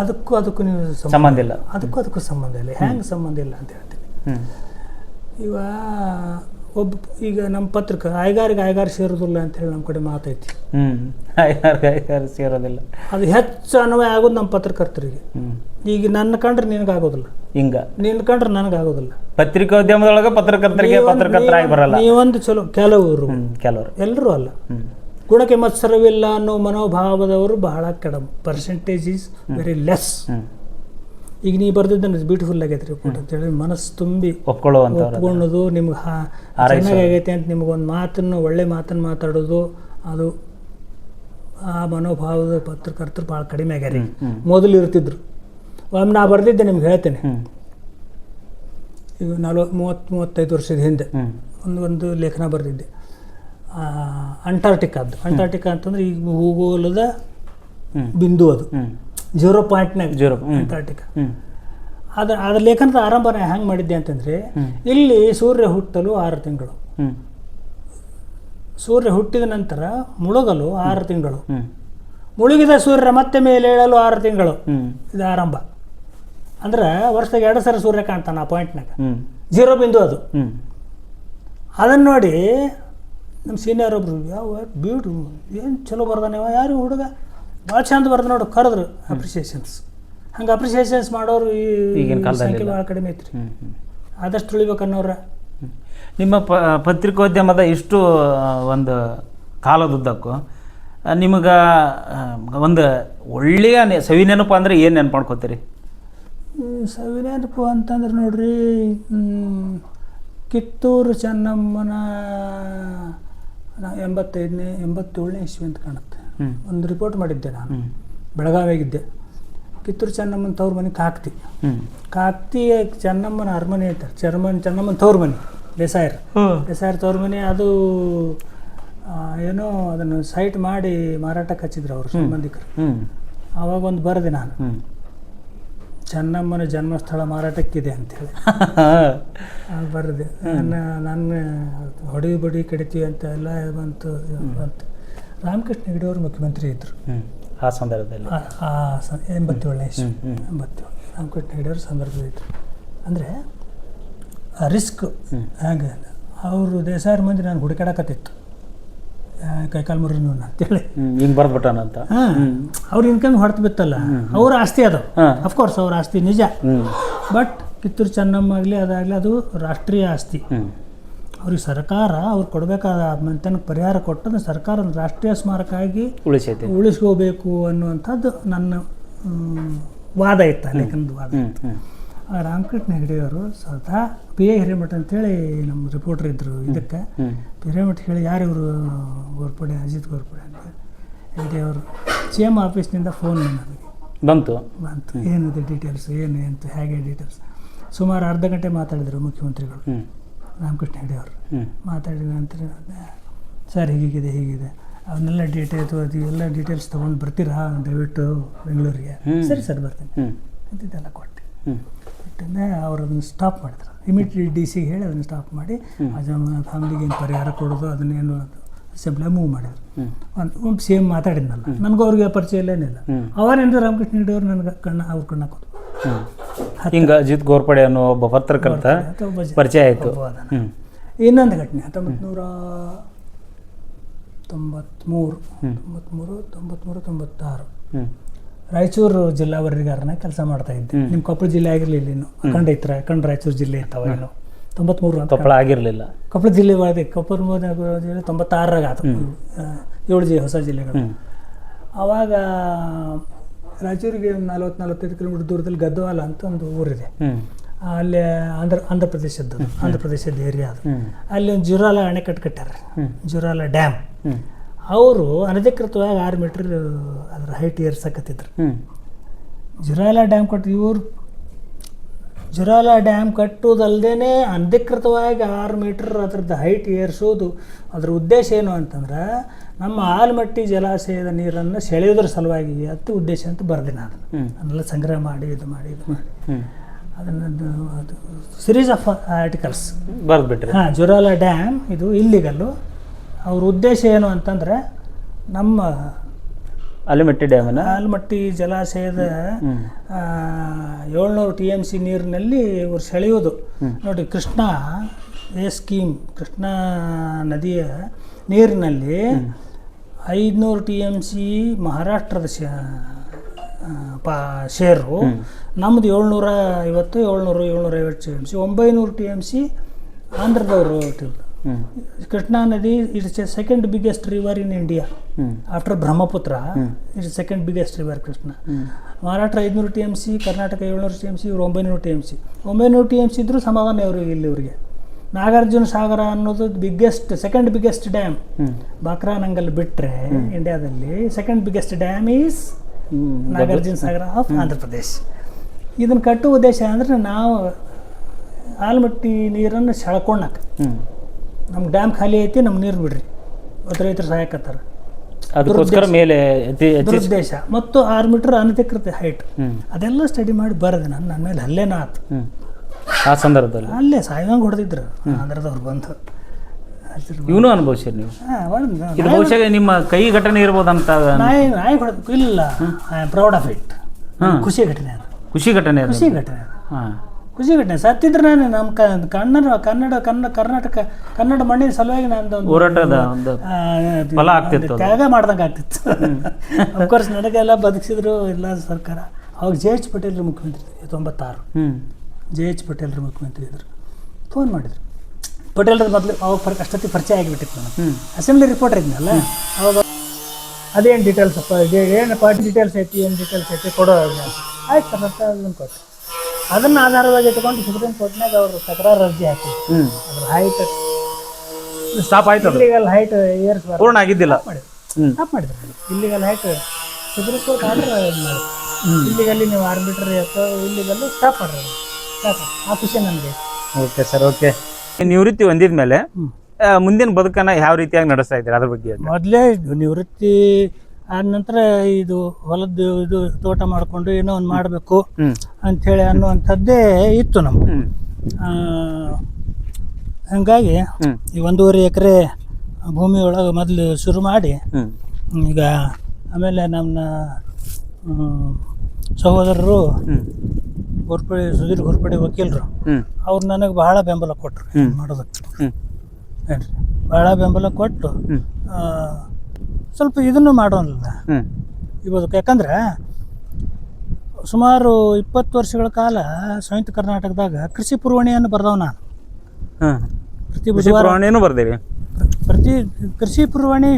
ಅದಕ್ಕೂ ನೀವು ಸಂಬಂಧ ಇಲ್ಲ. ಅದಕ್ಕೂ ಸಂಬಂಧ ಇಲ್ಲ. ಹೆಂಗೆ ಸಂಬಂಧ ಇಲ್ಲ ಅಂತ ಹೇಳ್ತೀನಿ. ಈಗ ನಮ್ಮ ಪತ್ರಿಕೆ ಆಯ್ಗಾರ ಸೇರೋದಿಲ್ಲ ಅಂತ ಹೇಳಿ ನಮ್ಮ ಕಡೆ ಮಾತೈತಿ. ಸೇರೋದಿಲ್ಲ, ಅದು ಹೆಚ್ಚು ಅನ್ವಯ ಆಗೋದು ನಮ್ಮ ಪತ್ರಕರ್ತರಿಗೆ. ಈಗ ನನ್ನ ಕಂಡ್ರೆ ನಿನಗಾಗೋದಿಲ್ಲ, ನಿನ್ನ ಕಂಡ್ರೆ ನನಗಾಗೋದಿಲ್ಲ. ಪತ್ರಿಕೋದ್ಯಮದೊಳಗೆ ಪತ್ರಕರ್ತರಾಗಿ ಬರಲ್ಲ. ನೀವೊಂದು ಚಲೋ, ಕೆಲವರು ಎಲ್ಲರೂ ಅಲ್ಲ. ಗುಣಕ್ಕೆ ಮತ್ಸರವಿಲ್ಲ ಅನ್ನೋ ಮನೋಭಾವದವರು ಬಹಳ ಕಡಿಮೆ. Percentage is very less. ಈಗ ನೀವು ಬರ್ದಿದ್ದನ್ನು ಬ್ಯೂಟಿಫುಲ್ ಆಗೈತೆ ರಿಪೋರ್ಟ್ ಅಂತೇಳಿ ಮನಸ್ಸು ತುಂಬಿ ಒಪ್ಕೊಳ್ಳೋದು, ನಿಮ್ಗೆ ಚೆನ್ನಾಗೈತೆ ಅಂತ ನಿಮ್ಗೊಂದು ಒಳ್ಳೆ ಮಾತನ್ನು ಮಾತಾಡೋದು, ಅದು ಆ ಮನೋಭಾವದ ಪತ್ರಕರ್ತರು ಭಾಳ ಕಡಿಮೆ ಆಗ್ಯಾರ. ಮೊದಲು ಇರ್ತಿದ್ರು. ಒಮ್ಮೆ ನಾ ಬರ್ದಿದ್ದೆ ನಿಮ್ಗೆ ಹೇಳ್ತೇನೆ. ಈಗ 30-35 ವರ್ಷದ ಹಿಂದೆ ಒಂದು ಲೇಖನ ಬರೆದಿದ್ದೆ, ಅಂಟಾರ್ಟಿಕಾ ಅಂತಂದ್ರೆ ಈಗ ಭೂಗೋಳದ ಬಿಂದು, ಅದು 0.9 ಅಂಟಾರ್ಟಿಕಾ. ಅದ್ರ ಲೇಖನದ ಆರಂಭನ ಹೆಂಗೆ ಮಾಡಿದ್ದೆ ಅಂತಂದರೆ, ಇಲ್ಲಿ ಸೂರ್ಯ ಹುಟ್ಟಲು 6 ತಿಂಗಳು, ಸೂರ್ಯ ಹುಟ್ಟಿದ ನಂತರ ಮುಳುಗಲು 6 ತಿಂಗಳು, ಹ್ಮ್ ಮುಳುಗಿದ ಸೂರ್ಯ ಮತ್ತೆ ಮೇಲೆ ಏಳಲು 6 ತಿಂಗಳು. ಹ್ಮ್ ಇದು ಆರಂಭ. ಅಂದ್ರೆ ವರ್ಷದಾಗ 2 ಸರಿ ಸೂರ್ಯ ಕಾಣ್ತಾನೆ ಆ ಪಾಯಿಂಟ್ನಾಗ, ಹ್ಮ್ 0 ಬಿಂದು ಅದು. ಹ್ಮ್ ಅದನ್ನು ನೋಡಿ ನಮ್ಮ ಸೀನಿಯರ್ ಒಬ್ರು, ಯಾವ ಬ್ಯೂಟಿ ಏನು ಚಲೋ ಬರ್ದಾನೆ ಯಾರು ಹುಡುಗ, ಭಾಳ ಚಂದ ಬರ್ದ ನೋಡು, ಕರೆದ್ರು ಅಪ್ರಿಸಿಯೇಷನ್ಸ್. ಹಂಗೆ ಅಪ್ರಿಸಿಯೇಷನ್ಸ್ ಮಾಡೋರು ಈಗಿನ ಕಾಲದಲ್ಲಿ ಸಂಖ್ಯೆ ಭಾಳ ಕಡಿಮೆ ಐತ್ರಿ. ಹ್ಮ್ ಹ್ಮ್ ಆದಷ್ಟು ಉಳಿಬೇಕನ್ನೋರ. ನಿಮ್ಮ ಪತ್ರಿಕೋದ್ಯಮದ ಇಷ್ಟು ಒಂದು ಕಾಲದುದ್ದಕ್ಕೂ ನಿಮಗೆ ಒಂದು ಒಳ್ಳೆಯ ಸವಿ ನೆನಪು ಅಂದರೆ ಏನು ನೆನಪು ಮಾಡ್ಕೋತೀರಿ? ಸವಿ ನೆನಪು ಅಂತಂದ್ರೆ ನೋಡ್ರಿ, ಕಿತ್ತೂರು ಚೆನ್ನಮ್ಮನ 87ನೇ ಇಸ್ವಿ ಅಂತ ಕಾಣುತ್ತೆ. ಒಂದು ರಿಪೋರ್ಟ್ ಮಾಡಿದ್ದೆ ನಾನು, ಬೆಳಗಾವಿಯಾಗಿದ್ದೆ. ಕಿತ್ತೂರು ಚೆನ್ನಮ್ಮನ ತವ್ರ ಮನೆ ಕಾಕ್ತಿ. ಕಾಕ್ತಿ ಚೆನ್ನಮ್ಮನ ಅರಮನೆ ಅಂತಾರೆ, ಚೆನ್ನಮ್ಮನ ತವ್ರ ಮನೆ, ದೇಸಾಯರ್ ತವ್ರ ಮನೆ. ಅದು ಏನೋ ಅದನ್ನು ಸೈಟ್ ಮಾಡಿ ಮಾರಾಟಕ್ಕೆ ಹಚ್ಚಿದ್ರು ಅವರು ಸಂಬಂಧಿಕರು. ಆವಾಗ ಒಂದು ಬರೆದೆ ನಾನು, ಚೆನ್ನಮ್ಮನ ಜನ್ಮಸ್ಥಳ ಮಾರಾಟಕ್ಕಿದೆ ಅಂಥೇಳಿ ಬರೆದೆ. ನನ್ನ ಹೊಡಿ ಬಡಿ ಕಡಿತೀವಿ ಅಂತ ಎಲ್ಲ ಬಂತು. ರಾಮಕೃಷ್ಣ ಹೆಗಡೆ ಅವರು ಮುಖ್ಯಮಂತ್ರಿ ಇದ್ದರು ಆ ಸಂದರ್ಭದಲ್ಲಿ, 87ನೇ ಇಸ್ವಿ, 87 ರಾಮಕೃಷ್ಣ ಹೆಗಡೆ ಅವ್ರ ಸಂದರ್ಭದಲ್ಲಿದ್ದರು. ಅಂದರೆ ರಿಸ್ಕ್ ಹಾಗೆ ಅವರು ದೇಸಾಯರ ಮಂದಿ ನಾನು ಹುಡುಕಾಡಕತ್ತಿತ್ತು, ಕೈಕಾಲು ಮುರಿನು ಅಂತೇಳಿ ಹಿಂಗೆ ಬರ್ದ್ಬಿಟ್ಟಾನಂತ. ಅವ್ರ ಇನ್ಕಮ್ ಹೊಡೆದು ಬಿತ್ತಲ್ಲ, ಅವ್ರ ಆಸ್ತಿ ಅದು, ಅಫ್ಕೋರ್ಸ್ ಅವ್ರ ಆಸ್ತಿ ನಿಜ. ಬಟ್ ಕಿತ್ತೂರು ಚೆನ್ನಮ್ಮ ಆಗಲಿ ಅದಾಗಲಿ ಅದು ರಾಷ್ಟ್ರೀಯ ಆಸ್ತಿ. ಅವ್ರಿಗೆ ಸರ್ಕಾರ ಅವ್ರು ಕೊಡಬೇಕಾದ ಮಂತನಕ್ಕೆ ಪರಿಹಾರ ಕೊಟ್ಟದ್ದು ಸರ್ಕಾರ ರಾಷ್ಟ್ರೀಯ ಸ್ಮಾರಕ ಆಗಿ ಉಳಿಸ್ಕೋಬೇಕು ಅನ್ನುವಂಥದ್ದು ನನ್ನ ವಾದ ಇತ್ತು, ಲೇಖನದ ವಾದ ಇತ್ತು. ರಾಮಕೃಷ್ಣ ಹೆಗಡೆಯವರು ಸ್ವತಃ P.A. ಹಿರೇಮಠ ಅಂತೇಳಿ ನಮ್ಮ ರಿಪೋರ್ಟರ್ ಇದ್ದರು ಇದಕ್ಕೆ. ಹಿರೇಮಠ ಹೇಳಿ ಯಾರು ಇವರು ಗೋರ್ಪಡೆ, ಅಜಿತ್ ಗೋರ್ಪಡೆ ಅಂತ. ಹೆಗಡೆಯವರು CM ಆಫೀಸ್ನಿಂದ ಫೋನ್ ನನಗೆ ಬಂತು, ಏನಿದೆ ಡೀಟೇಲ್ಸ್, ಏನು ಎಂತ ಹೇಗೆ ಡೀಟೇಲ್ಸ್. ಸುಮಾರು ಅರ್ಧ ಗಂಟೆ ಮಾತಾಡಿದರು ಮುಖ್ಯಮಂತ್ರಿಗಳು, ರಾಮಕೃಷ್ಣ ಹೆಗಡೆಯವರು. ಮಾತಾಡಿದ ನಂತರ ಸರ್ ಹೀಗಿದೆ ಅವನ್ನೆಲ್ಲ ಎಲ್ಲ ಡೀಟೇಲ್ಸ್ ತೊಗೊಂಡು ಬರ್ತೀರಾ ದಯವಿಟ್ಟು ಬೆಂಗಳೂರಿಗೆ? ಸರಿ ಸರ್ ಬರ್ತೀನಿ ಅಂತಿದ್ದೆಲ್ಲ ಕೊಟ್ಟೆ. ಅವ್ರದನ್ನು ಸ್ಟಾಪ್ ಮಾಡಿದ್ರು, ಇಮಿಡಿಯೇಟ್ DC ಹೇಳಿ ಅದನ್ನು ಸ್ಟಾಪ್ ಮಾಡಿ ಫ್ಯಾಮಿಲಿಗೆ ಏನು ಪರಿಹಾರ ಕೊಡೋದು ಅದನ್ನೇನು ಅಸೆಂಬ್ಲಿ ಮೂವ್ ಮಾಡಿದ್ರು. ಒಂದು CM ಮಾತಾಡಿದ್ನಲ್ಲ, ನನಗೂ ಅವ್ರಿಗೆ ಪರಿಚಯ ಇಲ್ಲ ಏನಿಲ್ಲ. ಅವರೇನು ರಾಮಕೃಷ್ಣ ಹೆಗಡೆ ಅವ್ರು ನನಗೆ ಅವ್ರ ಕಣ್ಣಾಕೋದು. ಹಿಂಗೆ ಅಜಿತ್ ಗೋರ್ಪಡೆ ಅನ್ನೋ ಒಬ್ಬ ಪತ್ರಕರ್ತ ಪರಿಚಯ ಆಯಿತು. ಇನ್ನೊಂದು ಘಟನೆ 1993 ರಾಯಚೂರು ಜಿಲ್ಲಾ ವರದಿಗಾರನ ಕೆಲಸ ಮಾಡ್ತಾ ಇದ್ದೆ. ನಿಮ್ಮ ಕೊಪ್ಪಳ ಜಿಲ್ಲೆ ಆಗಿರಲಿಲ್ಲ ಇನ್ನು, ಅಖಂಡ ರಾಯಚೂರು ಜಿಲ್ಲೆ ಇರ್ತಾವ ಇನ್ನು. 93 ಕೊಪ್ಪಳ ಆಗಿರಲಿಲ್ಲ, ಕೊಪ್ಪಳ ಜಿಲ್ಲೆ ಒಳಗೆ. ಕೊಪ್ಪಳ ಜಿಲ್ಲೆ 96 ಆಯ್ತು, 7 ಹೊಸ ಜಿಲ್ಲೆಗಳು. ಆವಾಗ ರಾಯಚೂರಿಗೆ 40-45 ಕಿಲೋಮೀಟರ್ ದೂರದಲ್ಲಿ ಗದ್ವಾಲ ಅಂತ ಒಂದು ಊರಿದೆ. ಅಲ್ಲಿ ಆಂಧ್ರ ಪ್ರದೇಶದ ಏರಿಯಾ ಅದು. ಅಲ್ಲಿ ಒಂದು ಜುರಾಲ ಅಣೆಕಟ್ಟು ಕಟ್ಟಾರ, ಜುರಾಲ ಡ್ಯಾಮ್. ಅವರು ಅನಧಿಕೃತವಾಗಿ 6 ಮೀಟರ್ ಅದರ ಹೈಟ್ ಏರ್ಸಕತ್ತಿದ್ರು. ಜುರಾಲ ಡ್ಯಾಮ್ ಜುರಾಲ ಡ್ಯಾಮ್ ಕಟ್ಟೋದಲ್ದೇ ಅನಧಿಕೃತವಾಗಿ 6 ಮೀಟರ್ ಅದರದ್ದು ಹೈಟ್ ಏರಿಸೋದು. ಅದರ ಉದ್ದೇಶ ಏನು ಅಂತಂದ್ರೆ ನಮ್ಮ ಆಲಮಟ್ಟಿ ಜಲಾಶಯದ ನೀರನ್ನು ಸೆಳೆಯೋದ್ರ ಸಲುವಾಗಿ ಅಂತ ಉದ್ದೇಶ ಅಂತ ಬರೆದೆ ನಾನು. ಅದನ್ನೆಲ್ಲ ಸಂಗ್ರಹ ಮಾಡಿ ಇದು ಮಾಡಿ ಅದನ್ನು ಸಿರೀಸ್ ಆಫ್ ಆರ್ಟಿಕಲ್ಸ್ ಬರೆದ್ಬಿಟ್ರೆ. ಜುರಾಲ ಡ್ಯಾಮ್ ಇದು ಇಲ್ಲಿಗಲ್ಲು. ಅವ್ರ ಉದ್ದೇಶ ಏನು ಅಂತಂದರೆ ನಮ್ಮ ಆಲಮಟ್ಟಿ ಜಲಾಶಯದ 700 TMC ನೀರಿನಲ್ಲಿ ಇವರು ಸೆಳೆಯೋದು. ನೋಡಿ, ಕೃಷ್ಣಾ ನದಿಯ ನೀರಿನಲ್ಲಿ 500 TMC ಮಹಾರಾಷ್ಟ್ರದ ಶೇರು, ನಮ್ಮದು 750 TMC, 900 TMC ಆಂಧ್ರದವರು. ಕೃಷ್ಣಾ ನದಿ it's A second biggest river in India after Brahmaputra. It's second biggest river Krishna. Maharashtra 500 TMC, Karnataka 700 TMC, ಇವರು 900 TMC. 900 TMC ಇದ್ದರೂ ಸಮಾಧಾನ ಇವ್ರಿಗೆ. ನಾಗಾರ್ಜುನ ಸಾಗರ ಅನ್ನೋದು ಸೆಕೆಂಡ್ ಬಿಗ್ಗೆಸ್ಟ್ ಡ್ಯಾಮ್. ಬಾಕ್ರಾನಂಗಲ್ ಬಿಟ್ಟರೆ ಇಂಡಿಯಾದಲ್ಲಿ second biggest dam is Nagarjuna Sagara of Andhra Pradesh. ಇದನ್ನು ಕಟ್ಟುವ ಉದ್ದೇಶ ಅಂದರೆ ನಾವು ಆಲಮಟ್ಟಿ ನೀರನ್ನು ಸೆಳ್ಕೊಂಡಾಕ, ನಮ್ಮ ಡ್ಯಾಮ್ ಖಾಲಿ ಐತಿ, ನಮ್ಮ ನೀರು ಬಿಡ್ರಿ, ರೈತರು ಸಹಾಯಕತ್ತಾರ, ಅದಕ್ಕೋಸ್ಕರ ಮೇಲೆ ದುರುದ್ದೇಶ. ಮತ್ತು 6 ಮೀಟರ್ ಅನಧಿಕೃತ ಹೈಟ್. ಅದೆಲ್ಲ ಸ್ಟಡಿ ಮಾಡಿ ಬರೆದೆ ನಾನು. ನನ್ನ ಮೇಲೆ ಹಲ್ಲೇನ ಆಯ್ತು ಆ ಸಂದರ್ಭದಲ್ಲಿ. ಅಲ್ಲೇ ಸಾಯಂಗೆ ಹೊಡೆದಿದ್ರು ಆಂಧ್ರದವ್ರು ಬಂದು. ಇವನು ಅನುಭವಿಸಿರಿ ನೀವು. ಇದು ಬಹುಶಃ ನಿಮ್ಮ ಕೈ ಘಟನೆ ಇರ್ಬೋದಂತ. ನಾಯಿ ಹೊಡೆದಕ್ಕೂ ಇಲ್ಲ. I am proud of it. ಖುಷಿ ಘಟನೆ ಅದು. ಖುಷಿ ಘಟನೆ ಅದು. ಖುಷಿ ಘಟನೆ. ಹಾಂ, ಖುಷಿ ಘಟನೆ. ಸತ್ತಿದ್ರೆ ನಾನು ನಮ್ಮ ಕರ್ನಾಟಕ ಕನ್ನಡ ಮಣ್ಣಿನ ಸಲುವಾಗಿ ನಾನು ಹೋರಾಟದ ಒಂದು ಫಲ ಆಗ್ತಿತ್ತು, ತ್ಯಾಗ ಮಾಡ್ದಂಗೆ ಆಗ್ತಿತ್ತು. ಅಫ್ಕೋರ್ಸ್ ನನಗೆಲ್ಲ ಬದುಕಿಸಿದ್ರು ಎಲ್ಲ ಸರ್ಕಾರ. ಅವಾಗ JH ಪಟೇಲ್ರು ಮುಖ್ಯಮಂತ್ರಿ 96. JH ಪಟೇಲ್ರು ಮುಖ್ಯಮಂತ್ರಿ ಇದ್ರು. ಫೋನ್ ಮಾಡಿದ್ರು. ಪಟೇಲ್ರ ಮೊದಲು ಅವಾಗ ಅಷ್ಟೊತ್ತಿಗೆ ಪರಿಚಯ ಆಗಿಬಿಟ್ಟಿತ್ತು ನಾನು. ಅಸೆಂಬ್ಲಿ ರಿಪೋರ್ಟರ್ ಇದ್ನಲ್ಲ ಅವಾಗ. ಅದೇನು ಡೀಟೇಲ್ಸ್ ಅಪ್ಪ, ಏನು ಪಾರ್ಟಿ ಡೀಟೇಲ್ಸ್ ಐತಿ, ಏನು ಡೀಟೇಲ್ಸ್ ಐತಿ ಕೊಡೋ. ಆಯ್ತು ಸರ್ ಅಂತ ಅದನ್ನು ಕೊಟ್ಟು ಅದನ್ನು ಆಧಾರವಾಗಿ ಇಟ್ಕೊಂಡು ಸುಪ್ರೀಂ ಕೋರ್ಟ್ನಾಗ ಅವರು ತಕರಾರು ಅರ್ಜಿ ಹಾಕಿದ್ರು. ಅದ್ರ ಹೈಟ್ ಸ್ಟಾಪ್ ಆಯ್ತು, ಇಲ್ಲಿಗಲ್ ಹೈಟ್ ಏರ್ಸ್ ಪೂರ್ಣ ಆಗಿದ್ದಿಲ್ಲ. ಸ್ಟಾಪ್ ಮಾಡಿದ್ರು. Illegal height supreme court order ಮಾಡಿ ಇಲ್ಲಿಗಲ್ಲಿ ನೀವು ಆರ್ಬಿಟ್ರಿ ಅಥವಾ ಇಲ್ಲಿಗಲ್ಲಿ ಸ್ಟಾಪ್ ಮಾಡ್ರಿ. ಸಾಕು, ಆ ಖುಷಿ ನನಗೆ. Okay sir, okay. ನಿವೃತ್ತಿ ಹೊಂದಿದ ಮೇಲೆ ಮುಂದಿನ ಬದುಕನ್ನ ಯಾವ ರೀತಿಯಾಗಿ ನಡೆಸ್ತಾ ಇದ್ದೀರಾ ಅದ್ರ ಬಗ್ಗೆ? ಮೊದಲೇ ನಿವೃತ್ತಿ ಆದ ನಂತರ ಇದು ಹೊಲದ್ದು ಇದು ತೋಟ ಮಾಡಿಕೊಂಡು ಏನೋ ಒಂದು ಮಾಡಬೇಕು ಅಂಥೇಳಿ ಅನ್ನುವಂಥದ್ದೇ ಇತ್ತು ನಮ್ಗೆ. ಹಂಗಾಗಿ ಈ 1.5 ಎಕರೆ ಭೂಮಿ ಒಳಗೆ ಮೊದಲು ಶುರು ಮಾಡಿ ಈಗ ಆಮೇಲೆ ನಮ್ಮ ಸಹೋದರರು ಸುಧೀರ್ ಘೋರ್ಪಡೆ ವಕೀಲರು ಅವ್ರು ನನಗೆ ಬಹಳ ಬೆಂಬಲ ಕೊಟ್ಟರು ಮಾಡೋದಕ್ಕೆ. ಏನ್ರಿ, ಬಹಳ ಬೆಂಬಲ ಕೊಟ್ಟು ಸ್ವಲ್ಪ ಇದನ್ನು ಮಾಡೋಲ್ಲ ಇವತ್ತು. ಯಾಕಂದ್ರೆ ಸುಮಾರು 20 ವರ್ಷಗಳ ಕಾಲ ಸಂಯುಕ್ತ ಕರ್ನಾಟಕದಾಗ ಕೃಷಿ ಪುರವಣಿಯನ್ನು ಬರ್ದವ್ ನಾನು. ಪ್ರತಿ ಬುಧವಾರ ಪ್ರತಿ ಕೃಷಿ ಪುರವಣಿ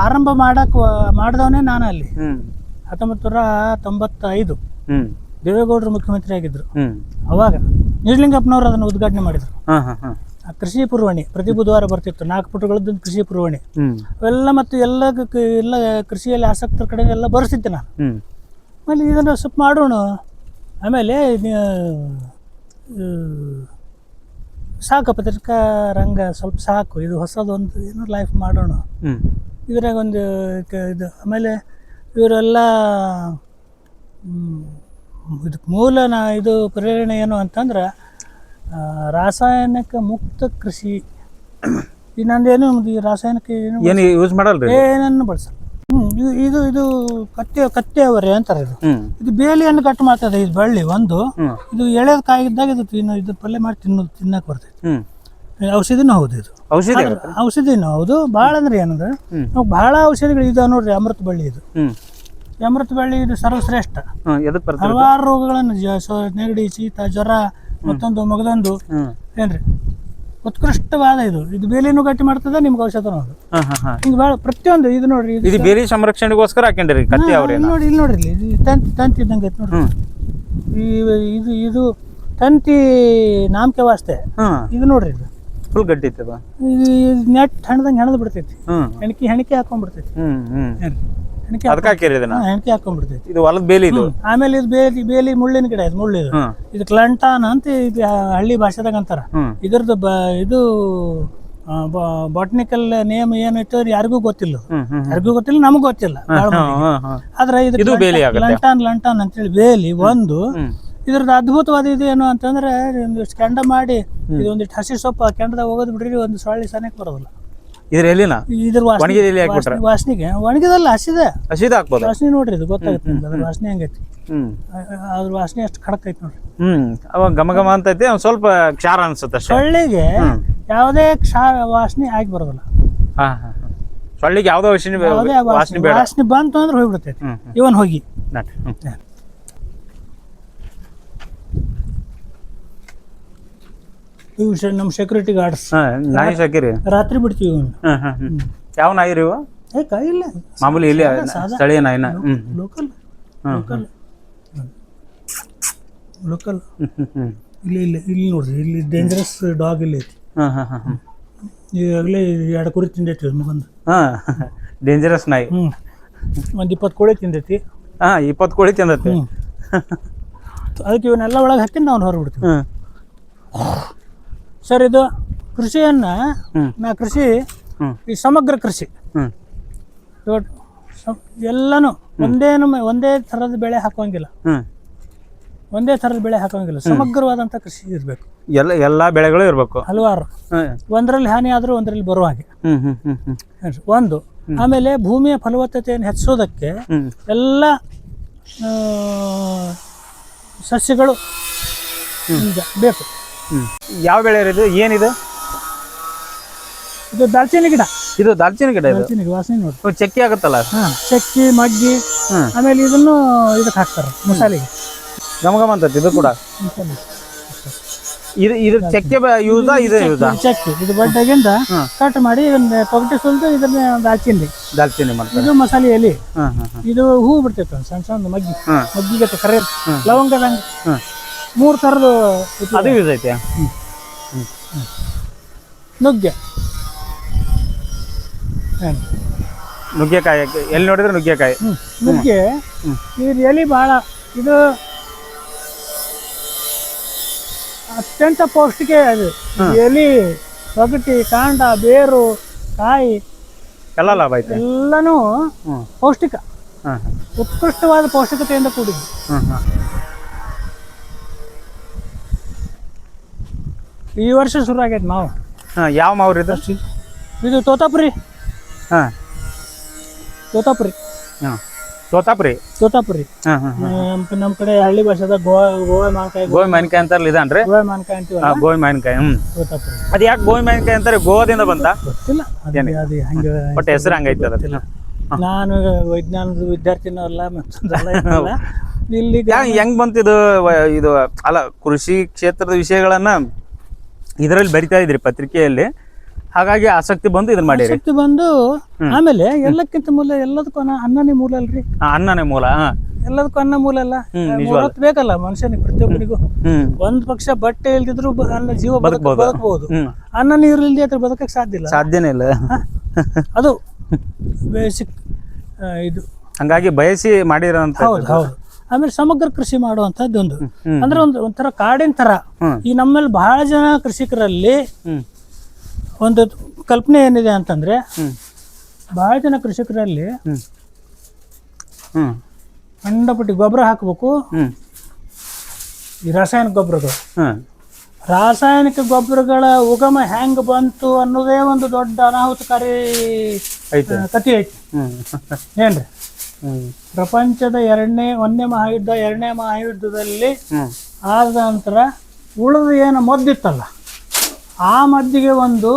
ಆರಂಭ ಮಾಡಿದವನೇ ನಾನು ಅಲ್ಲಿ. 1995 ದೇವೇಗೌಡರು ಮುಖ್ಯಮಂತ್ರಿ ಆಗಿದ್ರು. ಅವಾಗ ನಿಜಲಿಂಗಪ್ಪನವರು ಅದನ್ನು ಉದ್ಘಾಟನೆ ಮಾಡಿದ್ರು. ಕೃಷಿ ಪುರವಣಿ ಪ್ರತಿ ಬುಧವಾರ ಬರ್ತಿತ್ತು. 4 ಪುಟಗಳದ್ದು ಕೃಷಿ ಪುರವಣಿ ಅವೆಲ್ಲ. ಮತ್ತು ಎಲ್ಲ ಕೃಷಿಯಲ್ಲಿ ಆಸಕ್ತರ ಕಡೆ ಎಲ್ಲ ಬರೆಸಿದ್ದೆ ನಾನು. ಆಮೇಲೆ ಇದನ್ನು ಸ್ವಲ್ಪ ಮಾಡೋಣ, ಆಮೇಲೆ ಸಾಕು ಪತ್ರಿಕಾ ರಂಗ ಸ್ವಲ್ಪ ಸಾಕು, ಇದು ಹೊಸದೊಂದು ಏನೋ ಲೈಫ್ ಮಾಡೋಣ ಇದ್ರಾಗ ಒಂದು ಇದು. ಆಮೇಲೆ ಇವರೆಲ್ಲ ಇದಕ್ಕೆ ಮೂಲ ಇದು ಪ್ರೇರಣೆ ಏನು ಅಂತಂದ್ರೆ ರಾಸಾಯನಿಕ ಮುಕ್ತ ಕೃಷಿ. ಈ ನಂದೇನು ಈ ರಾಸಾಯನಿಕ ಏನು ಯೂಸ್ ಮಾಡಲ್ರಿ, ಏನನ್ನು ಬಳಸಲ್ಲ. ಇದು ಇದು ಕತ್ತೆ ಅವರೇ ಅಂತಾರೆ. ಇದು ಬೇಲಿಯನ್ನು ಕಟ್ ಮಾಡ್ತದೆ. ಇದು ಬಳ್ಳಿ ಒಂದು, ಇದು ಎಳೆದ ಕಾಯಿದ್ದಾಗ ಇದು ಪಲ್ಯ ಮಾಡಿ ತಿನ್ನಕ್ ಬರ್ತೈತಿ. ಔಷಧಿನೂ ಹೌದು, ಇದು ಔಷಧಿನೂ ಹೌದು. ಭಾಳ ಅಂದ್ರೆ ಏನಂದ್ರೆ ಬಹಳ ಔಷಧಿಗಳು ಇದಾವೆ ನೋಡ್ರಿ. ಅಮೃತ ಬಳ್ಳಿ ಇದು, ಅಮೃತ ಬಳ್ಳಿ ಇದು ಸರ್ವಶ್ರೇಷ್ಠ. ಹಲವಾರು ರೋಗಗಳನ್ನು ನೆಗಡಿ, ಶೀತ, ಜ್ವರ, ಮತ್ತೊಂದು ಮಗದೊಂದು ಏನ್ರಿ ಉತ್ಕೃಷ್ಟವಾದ ಇದು ಬೇಲಿನೂ ಗಟ್ಟಿ ಮಾಡ್ತದೆ, ನಿಮ್ಗೆ ಔಷಧ ಹಿಂಗೆ ಭಾಳ ಪ್ರತಿಯೊಂದು ಇದು ನೋಡ್ರಿ. ಇದು ಬೇಲಿ ಸಂರಕ್ಷಣೆಗೋಸ್ಕರ ಹಾಕೊಂಡ್ರಿ ಕತ್ತಿ ಅವ್ರೆ. ನೋಡಿ ಇಲ್ಲಿ ನೋಡ್ರಿ, ಇದು ತಂತಿ ಇದ್ದಂಗೆ ಐತೆ ನೋಡ್ರಿ. ಇದು ತಂತಿ ನಾಮಕೆ ವಾಸ್ತೆ. ಇದು ನೋಡ್ರಿ, ಇದು ಫುಲ್ ಗಟ್ಟಿ ಐತದ. ಇದು ನೆಟ್ ಹಣ್ಣದಂಗೆ ಹೆಣದ್ ಬಿಡ್ತೈತಿ. ಹೆಣಿಕೆ ಹಾಕೊಂಡ್ಬಿಡ್ತೈತಿ. ಹೆಣಿಕೆ ಹಾಕೊಂಡ್ಬಿಡ್ತೈತಿ. ಇದು ಹೊಲದ ಬೇಲಿ ಇದು. ಆಮೇಲೆ ಇದು ಬೇಲಿ ಮುಳ್ಳಿನ ಗಿಡ. ಇದು ಮುಳ್ಳು, ಇದು ಕ್ಲಂಟಾನ್ ಅಂತ ಇದು ಹಳ್ಳಿ ಭಾಷೆದಾಗ ಅಂತಾರ. ಇದ್ರದ್ದು ಇದು ಬಾಟ್ನಿಕಲ್ ನೇಮ್ ಏನೈತೆ ಯಾರಿಗೂ ಗೊತ್ತಿಲ್ಲ. ನಮಗೂ ಗೊತ್ತಿಲ್ಲ. ಆದ್ರೆ ಇದು ಲಂಟಾನ್ ಅಂತೇಳಿ ಬೇಲಿ ಒಂದು. ಇದ್ರದ್ದು ಅದ್ಭುತವಾದ ಇದು ಏನು ಅಂತಂದ್ರೆ ಒಂದಿಷ್ಟು ಕೆಂಡ ಮಾಡಿ ಇದೊಂದಿಷ್ಟು ಹಸಿ ಸೊಪ್ಪು ಕೆಂಡದಾಗ ಹೋಗೋದು ಬಿಡ್ರಿ, ಒಂದು ಸೊಳ್ಳೆ ಸನಕ್ಕೆ ಬರೋದಿಲ್ಲ. ಇದ್ರ ವಾಸನೆಗೆ ಒಣಗಿದಲ್ಲ, ಹಸಿದೆ ಹಾಕ್ಬೋದು. ವಾಸನೆ ನೋಡ್ರಿ, ಇದು ಗೊತ್ತಾಗುತ್ತೆ ಅದ್ರ ವಾಸನೆ ಹೆಂಗೈತಿ. ಅದ್ರ ವಾಸನೆ ಎಷ್ಟು ಖಡಕ್ ಐತಿ ನೋಡ್ರಿ. ಅವಾಗ ಘಮ ಘಮ ಅಂತ ಐತಿ, ಒಂದ್ ಸ್ವಲ್ಪ ಕ್ಷಾರ ಅನ್ಸುತ್ತೆ. ಸೊಳ್ಳಿಗೆ ಯಾವುದೇ ಕ್ಷಾರ ವಾಸನೆ ಆಗಿ ಬರೋದಿಲ್ಲ. ಸೊಳ್ಳಿಗೆ ಯಾವುದೇ ವಾಸನೆ ಬಂತು ಅಂದ್ರೆ ಹೋಗ್ಬಿಡ್ತೈತಿ. ಇವನ್ ಹೋಗಿ ಇವು ನಮ್ಮ ಸೆಕ್ಯೂರಿಟಿ ಗಾರ್ಡ್ಸ್ ನಾಯಿ ಸಾಕಿರಿ. ರಾತ್ರಿ ಬಿಡ್ತೀವಿ. ಯಾವ ನಾಯಿ ರೀ ಇವು? ಇಲ್ಲ, ಮಾಮೂಲಿ ಇಲ್ಲಿ ಸ್ಥಳೀಯ ನಾಯಿನ. ಲೋಕಲ್ ಇಲ್ಲಿ ನೋಡ್ರಿ, ಇಲ್ಲಿ ಡೇಂಜರಸ್ ಡಾಗ್ ಇಲ್ಲಿ ಐತಿ. ಈಗಾಗಲೇ 2 ಕುರಿ ತಿಂದೈತಿ ಬಂದು. ಡೇಂಜರಸ್ ನಾಯಿ. ಒಂದು 20 ಕೋಳಿ ತಿಂದೈತಿ. 20 ಕೋಳಿ ತಿಂದೈತಿ. ಅದಕ್ಕೆ ಇವನ್ನೆಲ್ಲ ಒಳಗೆ ಹಾಕಿ ನಾವು ಹೊರಬಿಡ್ತೀವಿ. ಸರ್, ಇದು ಕೃಷಿಯನ್ನ ಕೃಷಿ ಈ ಸಮಗ್ರ ಕೃಷಿ ಎಲ್ಲಾನು ಒಂದೇ ಥರದ ಬೆಳೆ ಹಾಕೋಂಗಿಲ್ಲ. ಒಂದೇ ಥರದ ಬೆಳೆ ಹಾಕೋಂಗಿಲ್ಲ, ಸಮಗ್ರವಾದಂಥ ಕೃಷಿ ಇರಬೇಕು. ಎಲ್ಲ ಬೆಳೆಗಳು ಇರಬೇಕು. ಹಲವಾರು, ಒಂದರಲ್ಲಿ ಹಾನಿ ಆದರೂ ಒಂದರಲ್ಲಿ ಬರುವ ಹಾಗೆ ಒಂದು. ಆಮೇಲೆ ಭೂಮಿಯ ಫಲವತ್ತತೆಯನ್ನು ಹೆಚ್ಚಿಸೋದಕ್ಕೆ ಎಲ್ಲ ಸಸ್ಯಗಳು ಬೇಕು. ಯಾವ ಬೆಳೆ ಇದು? ಏನಿದೆ ಇದು? ದಾಲ್ಚಿನ್ನಿ ಗಿಡ. ಇದು ದಾಲ್ಚಿನ್ನಿ ಗಿಡ. ಇದು ದಾಲ್ಚಿನ್ನಿ ವಾಸನೆ ನೋಡಿ ಚಕ್ಕಿ ಆಗುತ್ತಲ್ಲ. ಚಕ್ಕಿ, ಮಗ್ಗಿ, ಆಮೇಲೆ ಇದನ್ನು ಇದಕ್ಕೆ ಹಾಕ್ತಾರೆ ಮಸಾಲೆಗೆ. ಗಮಗಮ ಅಂತೈತಿ ಇದು ಕೂಡ. ಇದು ಚಕ್ಕೆ ಯೂಸಾ? ಇದು ಯೂಸಾ? ಚಕ್ಕಿ. ಇದು ಬಡ್ಡೆಗಿಂದ ಕಟ್ ಮಾಡಿ ಇದನ್ನ ತೊಗಟೆ ಸುಲಿದು ಇದನ್ನ ದಾಲ್ಚಿನ್ನಿ ಮಾಡ್ತಾರೆ. ಇದು ಮಸಾಲೆ ಎಲೆ. ಇದು ಹೂ ಬಿಡ್ತೈತೆ ಸಣ್ಣ ಸಣ್ಣ ಮಗ್ಗಿಗೆ ಕರೆ ಲವಂಗದಂಗ 3 ಥರದ್ದು ಅದು ಯೂಸ್ ಐತೆ. ನುಗ್ಗೆಕಾಯಿ ಎಲ್ಲಿ ನೋಡಿದ್ರೆ ನುಗ್ಗೆಕಾಯಿ. ನುಗ್ಗೆ ಇದು ಎಲೆ ಭಾಳ, ಇದು ಅತ್ಯಂತ ಪೌಷ್ಟಿಕ. ಅದು ಎಲೆ, ತೊಗಟಿ, ಕಾಂಡ, ಬೇರು, ಕಾಯಿ ಎಲ್ಲ ಲಾಭ ಐತೆ. ಎಲ್ಲನೂ ಪೌಷ್ಟಿಕ, ಉತ್ಕೃಷ್ಟವಾದ ಪೌಷ್ಟಿಕತೆಯಿಂದ ಕೂಡಿದ್ದು. ಈ ವರ್ಷ ಶುರು ಆಗೈತೆ ಮಾವು. ಯಾವ ಮಾವು ಇದು? ಇದು ತೋತಾಪುರಿ. ತೋತಾಪುರಿ. ನಮ್ಮ ಕಡೆ ಹಳ್ಳಿ ಭಾಷೆದಾಗ ಗೋವೆ ಮಾವಿನಕಾಯಿ. ಗೋವಿ ಮಾವಿನಕಾಯಿ ಅಂತಾರಲ್ಲ ಇದನ್ರಿ? ಗೋವೆ ಮಾವಿನಕಾಯಿ ಅಂತೀವಲ್ಲ. ಗೋವಿ ಮಾವಿನಕಾಯಿ. ತೋತಾಪುರಿ. ಅದು ಯಾಕೆ ಗೋವಿ ಮಾವಿನಕಾಯಿ ಅಂತಾರೆ? ಗೋವಾದಿಂದ ಬಂತ? ಗೊತ್ತಿಲ್ಲ, ಅದು ಹಂಗೆ ಬಟ್ ಹೆಸರು ಹಂಗೈತೆ ಅದ. ನಾನು ವಿಜ್ಞಾನದ ವಿದ್ಯಾರ್ಥಿನೂ ಅಲ್ಲ, ಮತ್ತೊಂದಲ್ಲ. ಇಲ್ಲಿ ಹೆಂಗ್ ಬಂತು ಇದು? ಇದು ಅಲ್ಲ, ಕೃಷಿ ಕ್ಷೇತ್ರದ ವಿಷಯಗಳನ್ನ ಇದರಲ್ಲಿ ಬರಿತಾ ಇದ್ರಿ ಪತ್ರಿಕೆಯಲ್ಲಿ, ಹಾಗಾಗಿ ಆಸಕ್ತಿ ಬಂದು ಇದನ್ನ ಮಾಡಿರಿ. ಆಸಕ್ತಿ ಬಂದು ಆಮೇಲೆ ಎಲ್ಲಕ್ಕಿಂತ ಮೂಲ ಎಲ್ಲದಕ್ಕೂ ಅನ್ನನೇ ಮೂಲ ಅಲ್ರಿ. ಅನ್ನನೇ ಮೂಲ. ಎಲ್ಲದಕ್ಕೂ ಅನ್ನ ಮೂಲ ಅಲ್ಲ. ಮೂರತ್ತು ಬೇಕಲ್ಲ ಮನುಷ್ಯನಿಗೆ, ಪ್ರತಿಯೊಬ್ಬನಿಗೂ. ಒಂದ್ ಪಕ್ಷ ಬಟ್ಟೆ ಇಲ್ದಿದ್ರು ಅನ್ನ ಜೀವ ಬದುಕಬಹುದು. ಅನ್ನ ನೀರು ಇಲ್ದಿ ಅದ್ರ ಬದುಕಕ್ಕೆ ಸಾಧ್ಯನೇ ಇಲ್ಲ. ಅದು ಬೇಸಿಕ್ ಇದು. ಹಂಗಾಗಿ ಬಯಸಿ ಮಾಡಿರೋಂತ. ಹೌದು. ಆಮೇಲೆ ಸಮಗ್ರ ಕೃಷಿ ಮಾಡುವಂತದ್ದು ಒಂದು, ಅಂದ್ರೆ ಒಂಥರ ಕಾಡಿನ ತರ. ಈ ನಮ್ಮಲ್ಲಿ ಬಹಳ ಜನ ಕೃಷಿಕರಲ್ಲಿ ಒಂದು ಕಲ್ಪನೆ ಏನಿದೆ ಅಂತಂದ್ರೆ, ಬಹಳ ಜನ ಕೃಷಿಕರಲ್ಲಿ ಅಂಡಪಟ್ಟಿ ಗೊಬ್ಬರ ಹಾಕಬೇಕು. ಈ ರಾಸಾಯನಿಕ ಗೊಬ್ಬರಗಳ ಉಗಮ ಹೆಂಗ್ ಬಂತು ಅನ್ನೋದೇ ಒಂದು ದೊಡ್ಡ ಅನಾಹುತಕಾರಿ ಕಥೆ ಐತಿ. ಏನ್ರಿ? ಪ್ರಪಂಚದ ಒಂದನೇ ಮಹಾಯುದ್ಧ, 2ನೇ ಮಹಾಯುದ್ಧದಲ್ಲಿ ಆದ ನಂತರ ಉಳಿದ ಏನು ಮದ್ದಿತ್ತಲ್ಲ, ಆ ಮದ್ದಿಗೆ ಒಂದು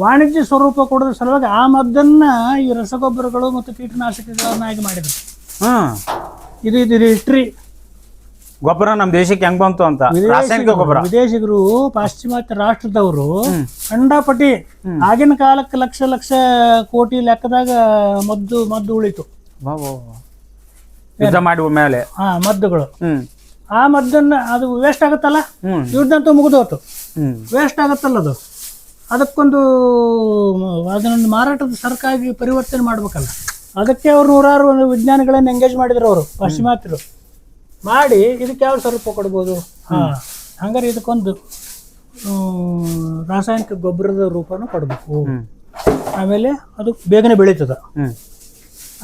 ವಾಣಿಜ್ಯ ಸ್ವರೂಪ ಕೊಡೋದ್ರ ಸಲುವಾಗಿ ಆ ಮದ್ದನ್ನ ಈ ರಸಗೊಬ್ಬರಗಳು ಮತ್ತು ಕೀಟನಾಶಕಗಳನ್ನಾಗಿ ಮಾಡಿದ್ರು. ಇದು ಹಿಸ್ಟ್ರಿ. ಗೊಬ್ಬರ ನಮ್ಮ ದೇಶಕ್ಕೆ ಹೆಂಗ್ ಬಂತು ಅಂತ. ರಾಸಾಯನಿಕ ಗೊಬ್ಬರ ವಿದೇಶಿಗರು, ಪಾಶ್ಚಿಮಾತ್ಯ ರಾಷ್ಟ್ರದವರು ಅಂಡಾಪಟ್ಟಿ ಆಗಿನ ಕಾಲಕ್ಕೆ ಲಕ್ಷ ಕೋಟಿ ಲೆಕ್ಕದಾಗ ಮದ್ದು ಉಳಿತು. ಯುದ್ಧ ಮಾಡುವ ಮೇಲೆ ಮದ್ದುಗಳು. ಆ ಮದ್ದನ್ನ ಅದು ವೇಸ್ಟ್ ಆಗುತ್ತಲ್ಲ, ಯುದ್ಧ ಅಂತೂ ಮುಗಿದೋತು, ವೇಸ್ಟ್ ಆಗುತ್ತಲ್ಲ ಅದು. ಅದಕ್ಕೊಂದು ಅದನ್ನೊಂದು ಮಾರಾಟದ ಸರಕಾಗಿ ಪರಿವರ್ತನೆ ಮಾಡ್ಬೇಕಲ್ಲ. ಅದಕ್ಕೆ ಅವ್ರು 100 ವಿಜ್ಞಾನಿಗಳನ್ನ ಎಂಗೇಜ್ ಮಾಡಿದ್ರು ಅವರು, ಪಾಶ್ಚಿಮಾತ್ಯರು. ಮಾಡಿ ಇದಕ್ಕೆ ಯಾವ ಸ್ವರೂಪ ಕೊಡ್ಬೋದು? ಹಂಗಾರೆ ಇದಕ್ಕೊಂದು ರಾಸಾಯನಿಕ ಗೊಬ್ಬರದ ರೂಪನೂ ಕೊಡಬೇಕು. ಆಮೇಲೆ ಅದು ಬೇಗನೆ ಬೆಳೀತದ.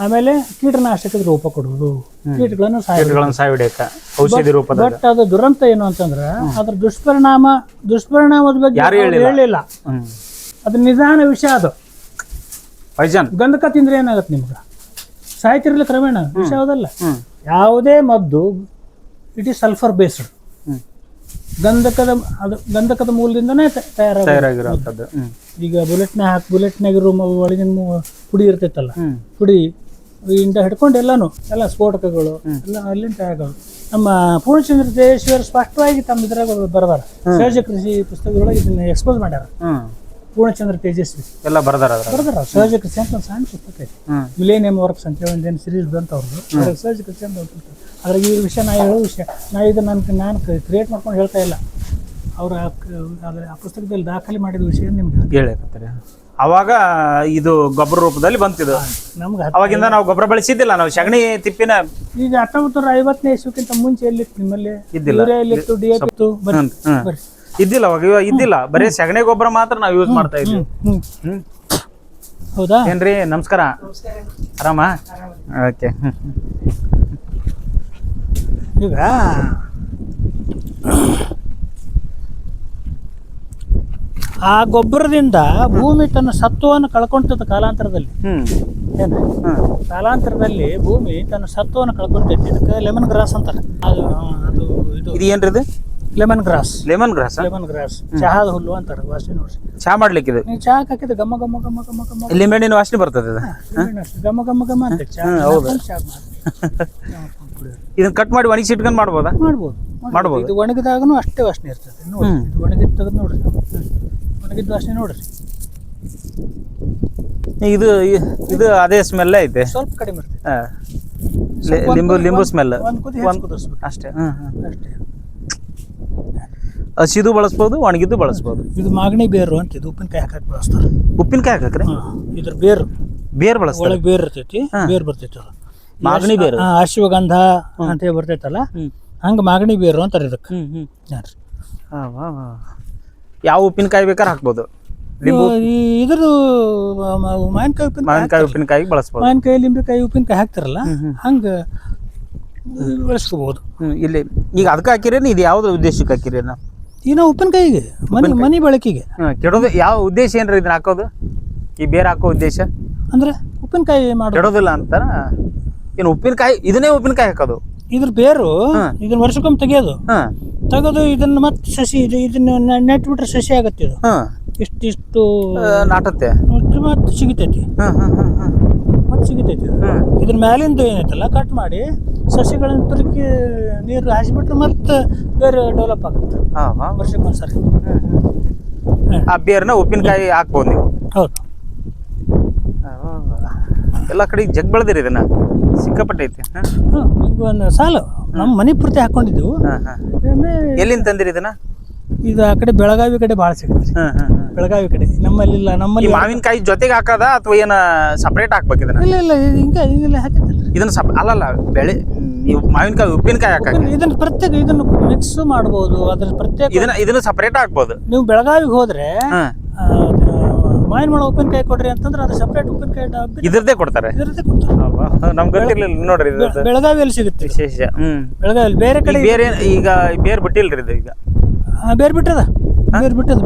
ಆಮೇಲೆ ಕೀಟನಾಶಕದ ರೂಪ ಕೊಡುವುದು, ಕೀಟಗಳನ್ನು ಸಾಯಿಡಕ ಔಷಧಿ ರೂಪದ. ಬಟ್ ಅದು ದುರಂತ ಏನು ಅಂತಂದ್ರೆ, ಅದ್ರ ದುಷ್ಪರಿಣಾಮದ ಬಗ್ಗೆ ಹೇಳಿಲ್ಲ. ಅದು ನಿಧಾನ ವಿಷಯ. ಅದು ಗಂಧಕ ತಿಂದ್ರೆ ಏನಾಗತ್ತೆ ನಿಮ್ಗೆ? ಸಾಯ್ತಿರ್ಲಿ ಕ್ರಮೇಣ. ವಿಷಯ ಹೌದಲ್ಲ. ಯಾವುದೇ ಮದ್ದು ಇಟ್ ಈಸ್ ಸಲ್ಫರ್ ಬೇಸ್ಡ್. ಗಂಧಕದ ಮೂಲದಿಂದನೇ ತಯಾರಾಗಿರೋದು. ಈಗ ಬುಲೆಟ್ನಾಗಿರೋ ಒಳಗಿನ ಪುಡಿ ಇರ್ತೈತಲ್ಲ, ಪುಡಿ ಇಂದ ಹಿಡ್ಕೊಂಡು ಎಲ್ಲ ಸ್ಫೋಟಕಗಳು ಎಲ್ಲ ಅಲ್ಲಿಂದ ತಯಾರಾಗೋದು. ನಮ್ಮ ಪೂರ್ಣಚಂದ್ರ ತೇಜಸ್ವಿಯವರು ಸ್ಪಷ್ಟವಾಗಿ ತಮ್ಮ ಇದ್ರಾಗ ಬರ್ದಾರ. ಸಹಜ ಕೃಷಿ ಪುಸ್ತಕದೊಳಗೆ ಇದನ್ನ ಎಕ್ಸ್ಪೋಸ್ ಮಾಡ್ಯಾರ. ಪೂರ್ಣಚಂದ್ರ ತೇಜಸ್ವಿ ಎಲ್ಲ ಬರ್ದಾರ. ಸಹಜ ಕೃಷಿ ಅಂತ ಒಂದು ಸಣ್ಣ ಪುಸ್ತಕ ಐತಿ, ಮಿಲೇನಿಯಂ ವರ್ಕ್ಸ್ ಅಂತ ಹೇಳಿ ಒಂದೇನು ಸಿರೀಸ್ ಬಂತ ಅವ್ರದ್ದು. ಸಹಜ ಕೃಷಿ ಅಂತ ಅದ್ರಾಗ ಈ ವಿಷಯ ಹೇಳೋ ವಿಷಯ ಇದು ನಾನು ಕ್ರಿಯೇಟ್ ಮಾಡ್ಕೊಂಡು ಹೇಳ್ತಾ ಇಲ್ಲ. ಅವ್ರು ಆ ಪುಸ್ತಕದಲ್ಲಿ ದಾಖಲೆ ಮಾಡಿದ ವಿಷಯ ನಿಮ್ಗೆ ಹೇಳಕತ್ತಾರೆ. ಅವಾಗ ಇದು ಗೊಬ್ಬರ ರೂಪದಲ್ಲಿ ಬಂತಿದ್ದು ನಮ್ಗೆ. ಅವಾಗಿಂದ ನಾವು ಗೊಬ್ಬರ ಬಳಸಿದ್ದಿಲ್ಲ. ನಾವು ಸಗಣಿ ತಿಪ್ಪಿನ ಈಗ 1950ನೇ ಇಸ್ವಿಕ್ಕಿಂತ ಮುಂಚೆ ಎಲ್ಲಿತ್ತು ನಿಮ್ಮಲ್ಲಿ? ಎಲ್ಲಿತ್ತು? DAP ಇತ್ತು? ಇದ್ದಿಲ್ಲ. ಅವಾಗ ಇದ್ದಿಲ್ಲ. ಬರೀ ಸಗಣಿ ಗೊಬ್ಬರ ಮಾತ್ರ ನಾವು ಯೂಸ್ ಮಾಡ್ತಾ ಇದ್ವಿ. ಹೌದಾ? ಏನ್ರಿ? ನಮಸ್ಕಾರ. ಆರಾಮ? ಓಕೆ. ಈಗ ಆ ಗೊಬ್ಬರದಿಂದ ಭೂಮಿ ತನ್ನ ಸತ್ವವನ್ನು ಕಳ್ಕೊಂತದ ಕಾಲಾಂತರದಲ್ಲಿ. ಏನು ಕಾಲಾಂತರದಲ್ಲಿ ಭೂಮಿ ತನ್ನ ಸತ್ವವನ್ನು ಕಳ್ಕೊಂತೈತಿ. ಇದಕ್ಕೆ ಲೆಮನ್ ಗ್ರಾಸ್ ಅಂತಾರೆ. ಅದು ಅದು ಇದು ಏನ್ರಿ ಇದು? Lemon grass. Lemon grass. Lemon grass ಚಹಾದ ಹುಲ್ಲು ಅಂತಾರೆ. ವಾಸನೆ ನೋಡ್ರಿ. ಚಹಾ ಮಾಡ್ಲಿಕ್ಕೆ ಇದು ನೀವು ಚಹಾ ಹಾಕಿದ್ರೆ ಗಮ್ಮ ಗಮ್ಮ ಗಮ್ಮ ಗಮ್ಮ ಗಮ್ಮ ಲಿಂಬೆಹಣ್ಣಿನ ವಾಸನೆ ಬರ್ತದೆ ಇದು. ಗಮ್ಮ ಗಮ್ಮ ಗಮ್ಮ ಅಂತ ಚಹಾ ಇದನ್ನ ಕಟ್ ಮಾಡಿ ಒಣಗಿಸಿ ಇಟ್ಕೊಂಡು ಮಾಡ್ಬೋದಾ? ಮಾಡ್ಬೋದು. ಇದು ಒಣಗಿದಾಗನು ಅಷ್ಟೇ ವಾಸನೆ ಇರ್ತದೆ. ನೋಡಿ, ಇದು ಒಣಗಿದ ತೆಗೆದು ನೋಡ್ರಿ. ಒಣಗಿದ ವಾಸನೆ ನೋಡ್ರಿ. ಇದು ಇದು ಅದೇ ಸ್ಮೆಲ್ ಐತೆ, ಸ್ವಲ್ಪ ಕಡಿಮೆ ಇರ್ತದೆ. ಲಿಂಬು ಸ್ಮೆಲ್ ಒಂದು ಕುದಿ ಕುದಿಸ್ಬೇಕು ಅಷ್ಟೇ. ಅಷ್ಟೇ. ಹಸಿದು ಬಳಸ್ಬೋದು, ಒಣಗಿದ್ದು ಬಳಸ್ಬೋದು. ಇದು ಮಾಗಣಿ ಬೇರು ಅಂತ. ಇದು ಉಪ್ಪಿನಕಾಯಿ ಹಾಕಕ್ಕೆ ಬಳಸ್ತಾರೆ. ಉಪ್ಪಿನಕಾಯಿ ಹಾಕಕ್ರಿ? ಇದ್ರ ಬೇರು ಬಳಸ್ತಾರೆ. ಒಳಗೆ ಬೇರು ಇರ್ತೈತಿ. ಬೇರು ಬರ್ತೈತಿ. ಅದು ಮಾಗಣಿ ಬೇರು. ಅಶ್ವಗಂಧ ಅಂತ ಹೇಳಿ ಬರ್ತೈತಲ್ಲ, ಹಂಗ ಮಾಗಣಿ ಬೇರು ಅಂತಾರೆ ಇದಕ್ಕೆ. ಯಾವ ಉಪ್ಪಿನಕಾಯಿ ಬೇಕಾದ್ರೆ ಹಾಕ್ಬೋದು. ಇದ್ರದ್ದು ಮಾವಿನಕಾಯಿ ಉಪ್ಪಿನಕಾಯಿ ಬಳಸ್ಬೋದು. ಮಾವಿನಕಾಯಿ, ಲಿಂಬೆಕಾಯಿ, ಉಪ್ಪಿನಕಾಯಿ ಹಾಕ್ತಾರಲ್ಲ, ಹಂಗ ಬಳಸ್ಕೋಬಹುದು. ಇಲ್ಲಿ ಈಗ ಅದಕ್ಕೆ ಹಾಕಿರೇನು? ಇದು ಯಾವ್ದು ಉದ್ದೇಶಕ್ಕೆ ಹಾಕಿರೇನ? ಈಗ ನಾವು ಉಪ್ಪಿನಕಾಯಿಗೆ, ಮನಿ ಬಳಕೆಗೆ. ಕೆಡೋದು ಯಾವ ಉದ್ದೇಶ ಏನ್ರಿ ಇದನ್ನ ಹಾಕೋದು? ಈ ಬೇರೆ ಹಾಕೋ ಉದ್ದೇಶ ಅಂದ್ರೆ ಉಪ್ಪಿನಕಾಯಿ ಮಾಡೋದು. ಕೆಡೋದಿಲ್ಲ ಅಂತಾರ ಏನು? ಉಪ್ಪಿನಕಾಯಿ ಇದನ್ನೇ ಉಪ್ಪಿನಕಾಯಿ ಹಾಕೋದು. ಇದ್ರ ಬೇರು ಇದನ್ನ ವರ್ಷಕ್ಕೊಮ್ಮೆ ತೆಗಿಯೋದು. ತೆಗೆದು ಇದನ್ನ ಮತ್ತೆ ಸಸಿ ಇದನ್ನ ನೆಟ್ ಬಿಟ್ರೆ ಸಸಿ ಆಗತ್ತೆ. ಇದು ಇಷ್ಟಿಷ್ಟು ನಾಟತ್ತೆ, ಮತ್ತೆ ಸಿಗಿತೈತಿ. ಮತ್ತೆ ಸಿಗಿತೈತಿ. ಇದ್ರ ಮ್ಯಾಲಿಂದ ಏನೈತಲ್ಲ ಕಟ್ ಮಾಡಿ ಸಸಿಗಳನ್ನ ತುರುಕಿ ನೀರು ಹಾಸಿಬಿಟ್ರೆ ಮತ್ತೆ ಬೇರೆ ಡೆವಲಪ್ ಆಗುತ್ತೆ. ವರ್ಷಕ್ಕೊಂದ್ಸರಿ ಆ ಬೇರ್ನ ಉಪ್ಪಿನಕಾಯಿ ಹಾಕ್ಬೋದು ನೀವು. ಹೌದು. ಎಲ್ಲ ಕಡೆ ಜಗ್ ಬೆಳೆದಿರಿ ಇದನ್ನ, ಸಿಕ್ಕಾಪಟ್ಟೆ ಐತಿ. ಒಂದು ಸಾಲು ನಮ್ಮ ಮನೆ ಪೂರ್ತಿ ಹಾಕೊಂಡಿದ್ದೀವಿ. ಎಲ್ಲಿಂದ ತಂದಿರಿ ಇದನ್ನ? ಇದು ಆ ಕಡೆ ಬೆಳಗಾವಿ ಕಡೆ ಭಾಳ ಸಿಗುತ್ತೆ. ಬೆಳಗಾವಿ ಕಡೆ ನಮ್ಮಲ್ಲಿ ಇಲ್ಲ. ನಮ್ಮಲ್ಲಿ ಮಾವಿನಕಾಯಿ ಜೊತೆಗೆ ಹಾಕದ ಅಥವಾ ಏನ ಸಪರೇಟ್ ಹಾಕ್ಬೇಕು ಇದನ್ನ? ಇಲ್ಲ ಹಿಂಗೆಲ್ಲ ಹಾಕಿದ್ದಿಲ್ಲ. ಇದನ್ನ ಅಲ್ಲಲ್ಲ ಬೆಳೆ ಮಾವಿನಕಾಯಿ ಉಪ್ಪಿನಕಾಯಿ ಹಾಕ ಇದನ್ನ ಪ್ರತ್ಯೇಕ ಇದನ್ನ ಮಿಕ್ಸ್ ಮಾಡ್ಬೋದು. ಅದ್ರ ಪ್ರತ್ಯೇಕ ಇದನ್ನ ಸಪರೇಟ್ ಹಾಕ್ಬೋದು. ನೀವು ಬೆಳಗಾವಿಗೆ ಹೋದ್ರೆ ಮಾವಿನ ಮಳ ಉಪ್ಪಿನಕಾಯಿ ಕೊಡ್ರಿ ಅಂತಂದ್ರೆ ಅದು ಸಪರೇಟ್ ಉಪ್ಪಿನಕಾಯಿ ಇದ್ರದ್ದೇ ಕೊಡ್ತಾರೆ. ನಮ್ಗೆ ಗೊತ್ತಿರ್ಲಿಲ್ಲ ನೋಡ್ರಿ. ಬೆಳಗಾವಿಯಲ್ಲಿ ಸಿಗುತ್ತೆ ವಿಶೇಷ. ಬೆಳಗಾವಿಯಲ್ಲಿ. ಬೇರೆ ಕಡೆ ಬೇರೆ ಈಗ ಬೇರ್ ಬಿಟ್ಟಿಲ್ರಿ ಇದು? ಈಗ ಬೇರೆ ಬಿಟ್ಟದ.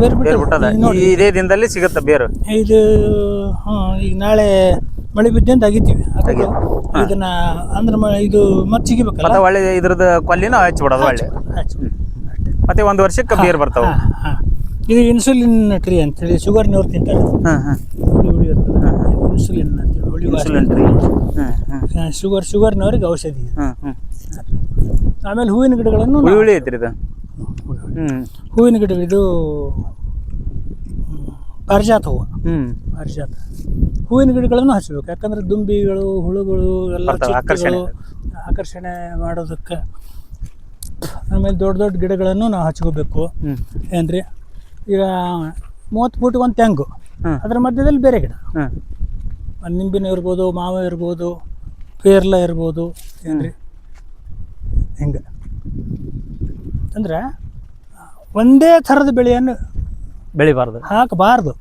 ಬೇರೆ ಬಿಟ್ಟದ. ಇದೇ ದಿನದಲ್ಲಿ ಸಿಗುತ್ತೆ ಬೇರು ಇದು. ಈಗ ನಾಳೆ ಮಳೆ ಬಿದ್ದಂತ ಆಗಿದ್ದೀವಿ. ಇದನ್ನ ಅಂದ್ರೆ ಇದು ಮತ್ತೆ ಸಿಗಬೇಕಲ್ಲ, ಒಳ್ಳೆ ಇದ್ರದ್ದು ಕೊಲ್ಲಿನ ಹಚ್ಬಿಡೋದು ಒಳ್ಳೆ. ಮತ್ತೆ ಒಂದು ವರ್ಷಕ್ಕೆ ಬೇರು ಬರ್ತಾವ. ಇದು ಇನ್ಸುಲಿನ್ ಟ್ರೀ ಅಂತೇಳಿ ಶುಗರ್ನವ್ರು ತಿಂತಾರೆ. ಹುಳಿ ಇರ್ತದೆ ಇನ್ಸುಲಿನ್ ಅಂತೇಳಿ. ಇನ್ಸುಲಿನ್ ಟ್ರೀ ಶುಗರ್ನವ್ರಿಗೆ ಔಷಧಿ. ಆಮೇಲೆ ಹೂವಿನ ಗಿಡಗಳನ್ನು ಹುಳಿ ಐತ್ರಿ ಇದು. ಹೂವಿನ ಗಿಡ ಇದು ಪಾರಿಜಾತ ಹೂವು. ಪಾರಿಜಾತ ಹೂವಿನ ಗಿಡಗಳನ್ನು ಹಚ್ಚಬೇಕು. ಯಾಕಂದ್ರೆ ದುಂಬಿಗಳು, ಹುಳುಗಳು ಎಲ್ಲ ಆಕರ್ಷಣೆ ಮಾಡೋದಕ್ಕೆ. ಆಮೇಲೆ ದೊಡ್ಡ ದೊಡ್ಡ ಗಿಡಗಳನ್ನು ನಾವು ಹಚ್ಕೋಬೇಕು. ಏನ್ರಿ ಈಗ 30 ಫೂಟ್ ಒಂದು ತೆಂಗು, ಅದ್ರ ಮಧ್ಯದಲ್ಲಿ ಬೇರೆ ಗಿಡ. ಒಂದು ನಿಂಬಿನ ಇರ್ಬೋದು, ಮಾವ ಇರ್ಬೋದು, ಪೇರ್ಲ ಇರ್ಬೋದು. ಏನ್ರಿ ಹಿಂಗೆ ಅಂದ್ರೆ ಒಂದೇ ಥರದ ಬೆಳೆಯನ್ನು ಬೆಳಿಬಾರ್ದು, ಹಾಕಬಾರ್ದು.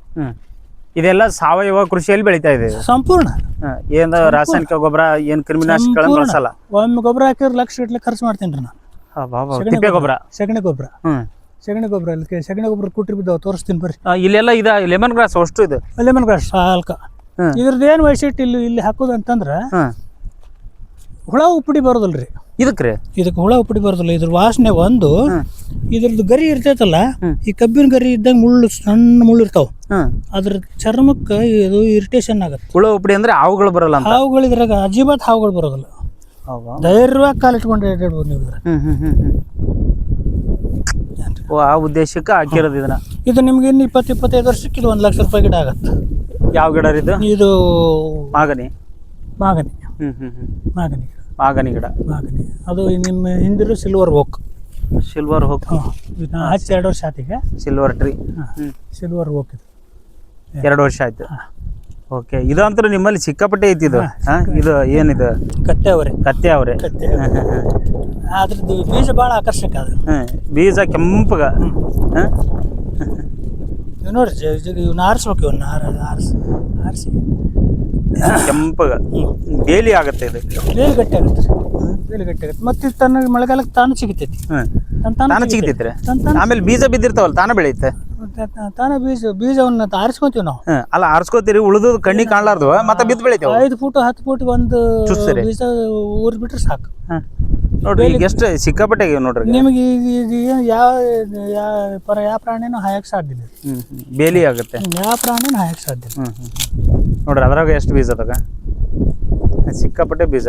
ಇದೆಲ್ಲ ಸಾವಯವ ಕೃಷಿಯಲ್ಲಿ ಬೆಳೀತಾ ಇದೆ ಸಂಪೂರ್ಣ. ಏನು ರಾಸಾಯನಿಕ ಗೊಬ್ಬರ, ಏನು ಕ್ರಿಮಿನಾಶಕಗಳನ್ನು ಬಳಸಲ್ಲ. ಒಮ್ಮೆ ಗೊಬ್ಬರ ಹಾಕಿದ್ರೆ ಲಕ್ಷ ಗಟ್ಟಲೆ ಖರ್ಚು ಮಾಡ್ತೀನಿ ರೀ ನಾನು. ತಿಪ್ಪೆ ಗೊಬ್ಬರ, ಸಗಣಿ ಗೊಬ್ಬರ. ಸಗಣಿ ಗೊಬ್ಬರ ಅಲ್ಲಿ ಸಗಣಿ ಗೊಬ್ಬರ ಕುಟ್ರಿ ಬಿದ್ದಾವ, ತೋರಿಸ್ತೀನಿ ಬರ್ರಿ. ಇಲ್ಲೆಲ್ಲ ಇದೆ ಲೆಮನ್ ಗ್ರಾಸ್. ಅಷ್ಟು ಇದೆ ಲೆಮನ್ ಗ್ರಾಸ್ ಸಾಲ್ಕ. ಇದ್ರದ್ದು ಏನು ವೈಶಿಷ್ಟ್ಯ ಇಲ್ಲಿ ಹಾಕೋದು ಅಂತಂದ್ರೆ ಹುಳ ಉಪ್ಪಡಿ ಬರೋದಲ್ರಿ ಇದಕ್ಕೆ. ಹುಳ ಉಪ್ಪಡಿ ಬರೋದಿಲ್ಲ. ಇದ್ರ ವಾಸನೆ ಒಂದು. ಇದ್ರದ್ದು ಗರಿ ಇರ್ತೈತಲ್ಲ, ಈ ಕಬ್ಬಿನ ಗರಿ ಇದ್ದಂಗೆ ಮುಳ್ಳು, ಸಣ್ಣ ಮುಳ್ಳು ಇರ್ತಾವ. ಅದ್ರ ಚರ್ಮಕ್ಕೆ ಇದು ಇರಿಟೇಷನ್ ಆಗತ್ತೆ. ಹುಳ ಉಪ್ಪಡಿ ಅಂದ್ರೆ ಹಾವುಗಳು ಬರಲ್ಲ. ಹಾವುಗಳು ಇದ್ರಾಗ ಅಜೀಬಾತ್ ಹಾವುಗಳು ಬರೋದಿಲ್ಲ. ಧೈರ್ಯವಾಗಿ ಕಾಲಿಟ್ಕೊಂಡು ಇಟ್ಬೋದು ನೀವು. ಆ ಉದ್ದೇಶಕ್ಕೆ ಹಾಕಿರೋದು ಇದನ್ನ. ಇದು ನಿಮ್ಗೆ ಇನ್ನು 20-25 ವರ್ಷಕ್ಕೆ ಇದು 1 ಲಕ್ಷ ರೂಪಾಯಿ ಗಿಡ ಆಗತ್ತೆ. ಯಾವ ಗಿಡ ಇದು? ಇದು ಮಾಗನಿ. ಮಾಗನಿ ಗಿಡ. ಮಾಗನಿ ಅದು ನಿಮ್ಮ ಹಿಂದಿರು ಸಿಲ್ವರ್ ಓಕ್. ಸಿಲ್ವರ್ ಓಕ್ ಹಚ್ಚಿ 2 ವರ್ಷ ಆತಿಗೆ. ಸಿಲ್ವರ್ ಟ್ರೀ, ಸಿಲ್ವರ್ ಓಕ್ ಇದು 2 ವರ್ಷ ಆಯ್ತು. ಓಕೆ. ಇದಂತೂ ನಿಮ್ಮಲ್ಲಿ ಸಿಕ್ಕಾಪಟ್ಟೆ ಐತಿ ಇದು. ಇದು ಏನಿದು? ಕತ್ತೆ ಅವರೆ. ಅದ್ರದ್ದು ಬೀಜ ಭಾಳ ಆಕರ್ಷಕ. ಅದು ಬೀಜ ಕೆಂಪಗ ನೋಡ್ರಿ. ಇವ್ನ ಆರಿಸ್ಬೇಕು. ಇವನ್ನ ಆರಿಸಿ ಕೆಂಪಗ ಬೇಲಿ ಆಗತ್ತೆ. ಇದು ಬೇಲಿ ಗಟ್ಟಿ ಆಗುತ್ತೆ. ಮತ್ತೆ ತನ್ನ ಮಳೆಗಾಲಕ್ಕೆ ತಾನು ಸಿಗ್ತೈತಿ. ತಾನು ಸಿಗ್ತೈತ್ರಿ. ಆಮೇಲೆ ಬೀಜ ಬಿದ್ದಿರ್ತಾವಲ್ಲ, ತಾನು ಬೆಳೆಯುತ್ತೆ. ತಾನೇ ಬೀಜವನ್ನು ಆರಿಸ್ಕೊಂತೀವಿ ನಾವು. ಅಲ್ಲ ಆರಿಸ್ಕೋತೀರಿ, ಉಳಿದು ಕಣ್ಣಿಗೆ ಕಾಣ್ಲಾರ್ದು ಮತ್ತೆ ಬಿದ್ದು ಬೆಳಿತೇವೆ. 5 ಫೂಟ್ 10 ಫೂಟ್ ಒಂದು ಚುಚ್ಚಿರಿ. ಬೀಜ ಊರ್ ಬಿಟ್ರೆ ಸಾಕು. ನೋಡ್ರಿ ಈಗ ಎಷ್ಟು ಸಿಕ್ಕಾಪಟ್ಟೆ ಆಗಿವೆ ನೋಡ್ರಿ. ನಿಮಗೆ ಇದು ಯಾವ ಪ್ರಾಣಿನೂ ಹಾಯಕ್ ಸಾಧ್ಯ ಇಲ್ಲ. ಬೇಲಿ ಆಗುತ್ತೆ. ಯಾವ ಪ್ರಾಣಿನೂ ಹಾಯಕ್ ಸಾಧ್ಯ ಇಲ್ಲ. ನೋಡ್ರಿ ಅದ್ರಾಗ ಎಷ್ಟು ಬೀಜ ಅದಾಗ ಸಿಕ್ಕಾಪಟ್ಟೆ ಬೀಜ.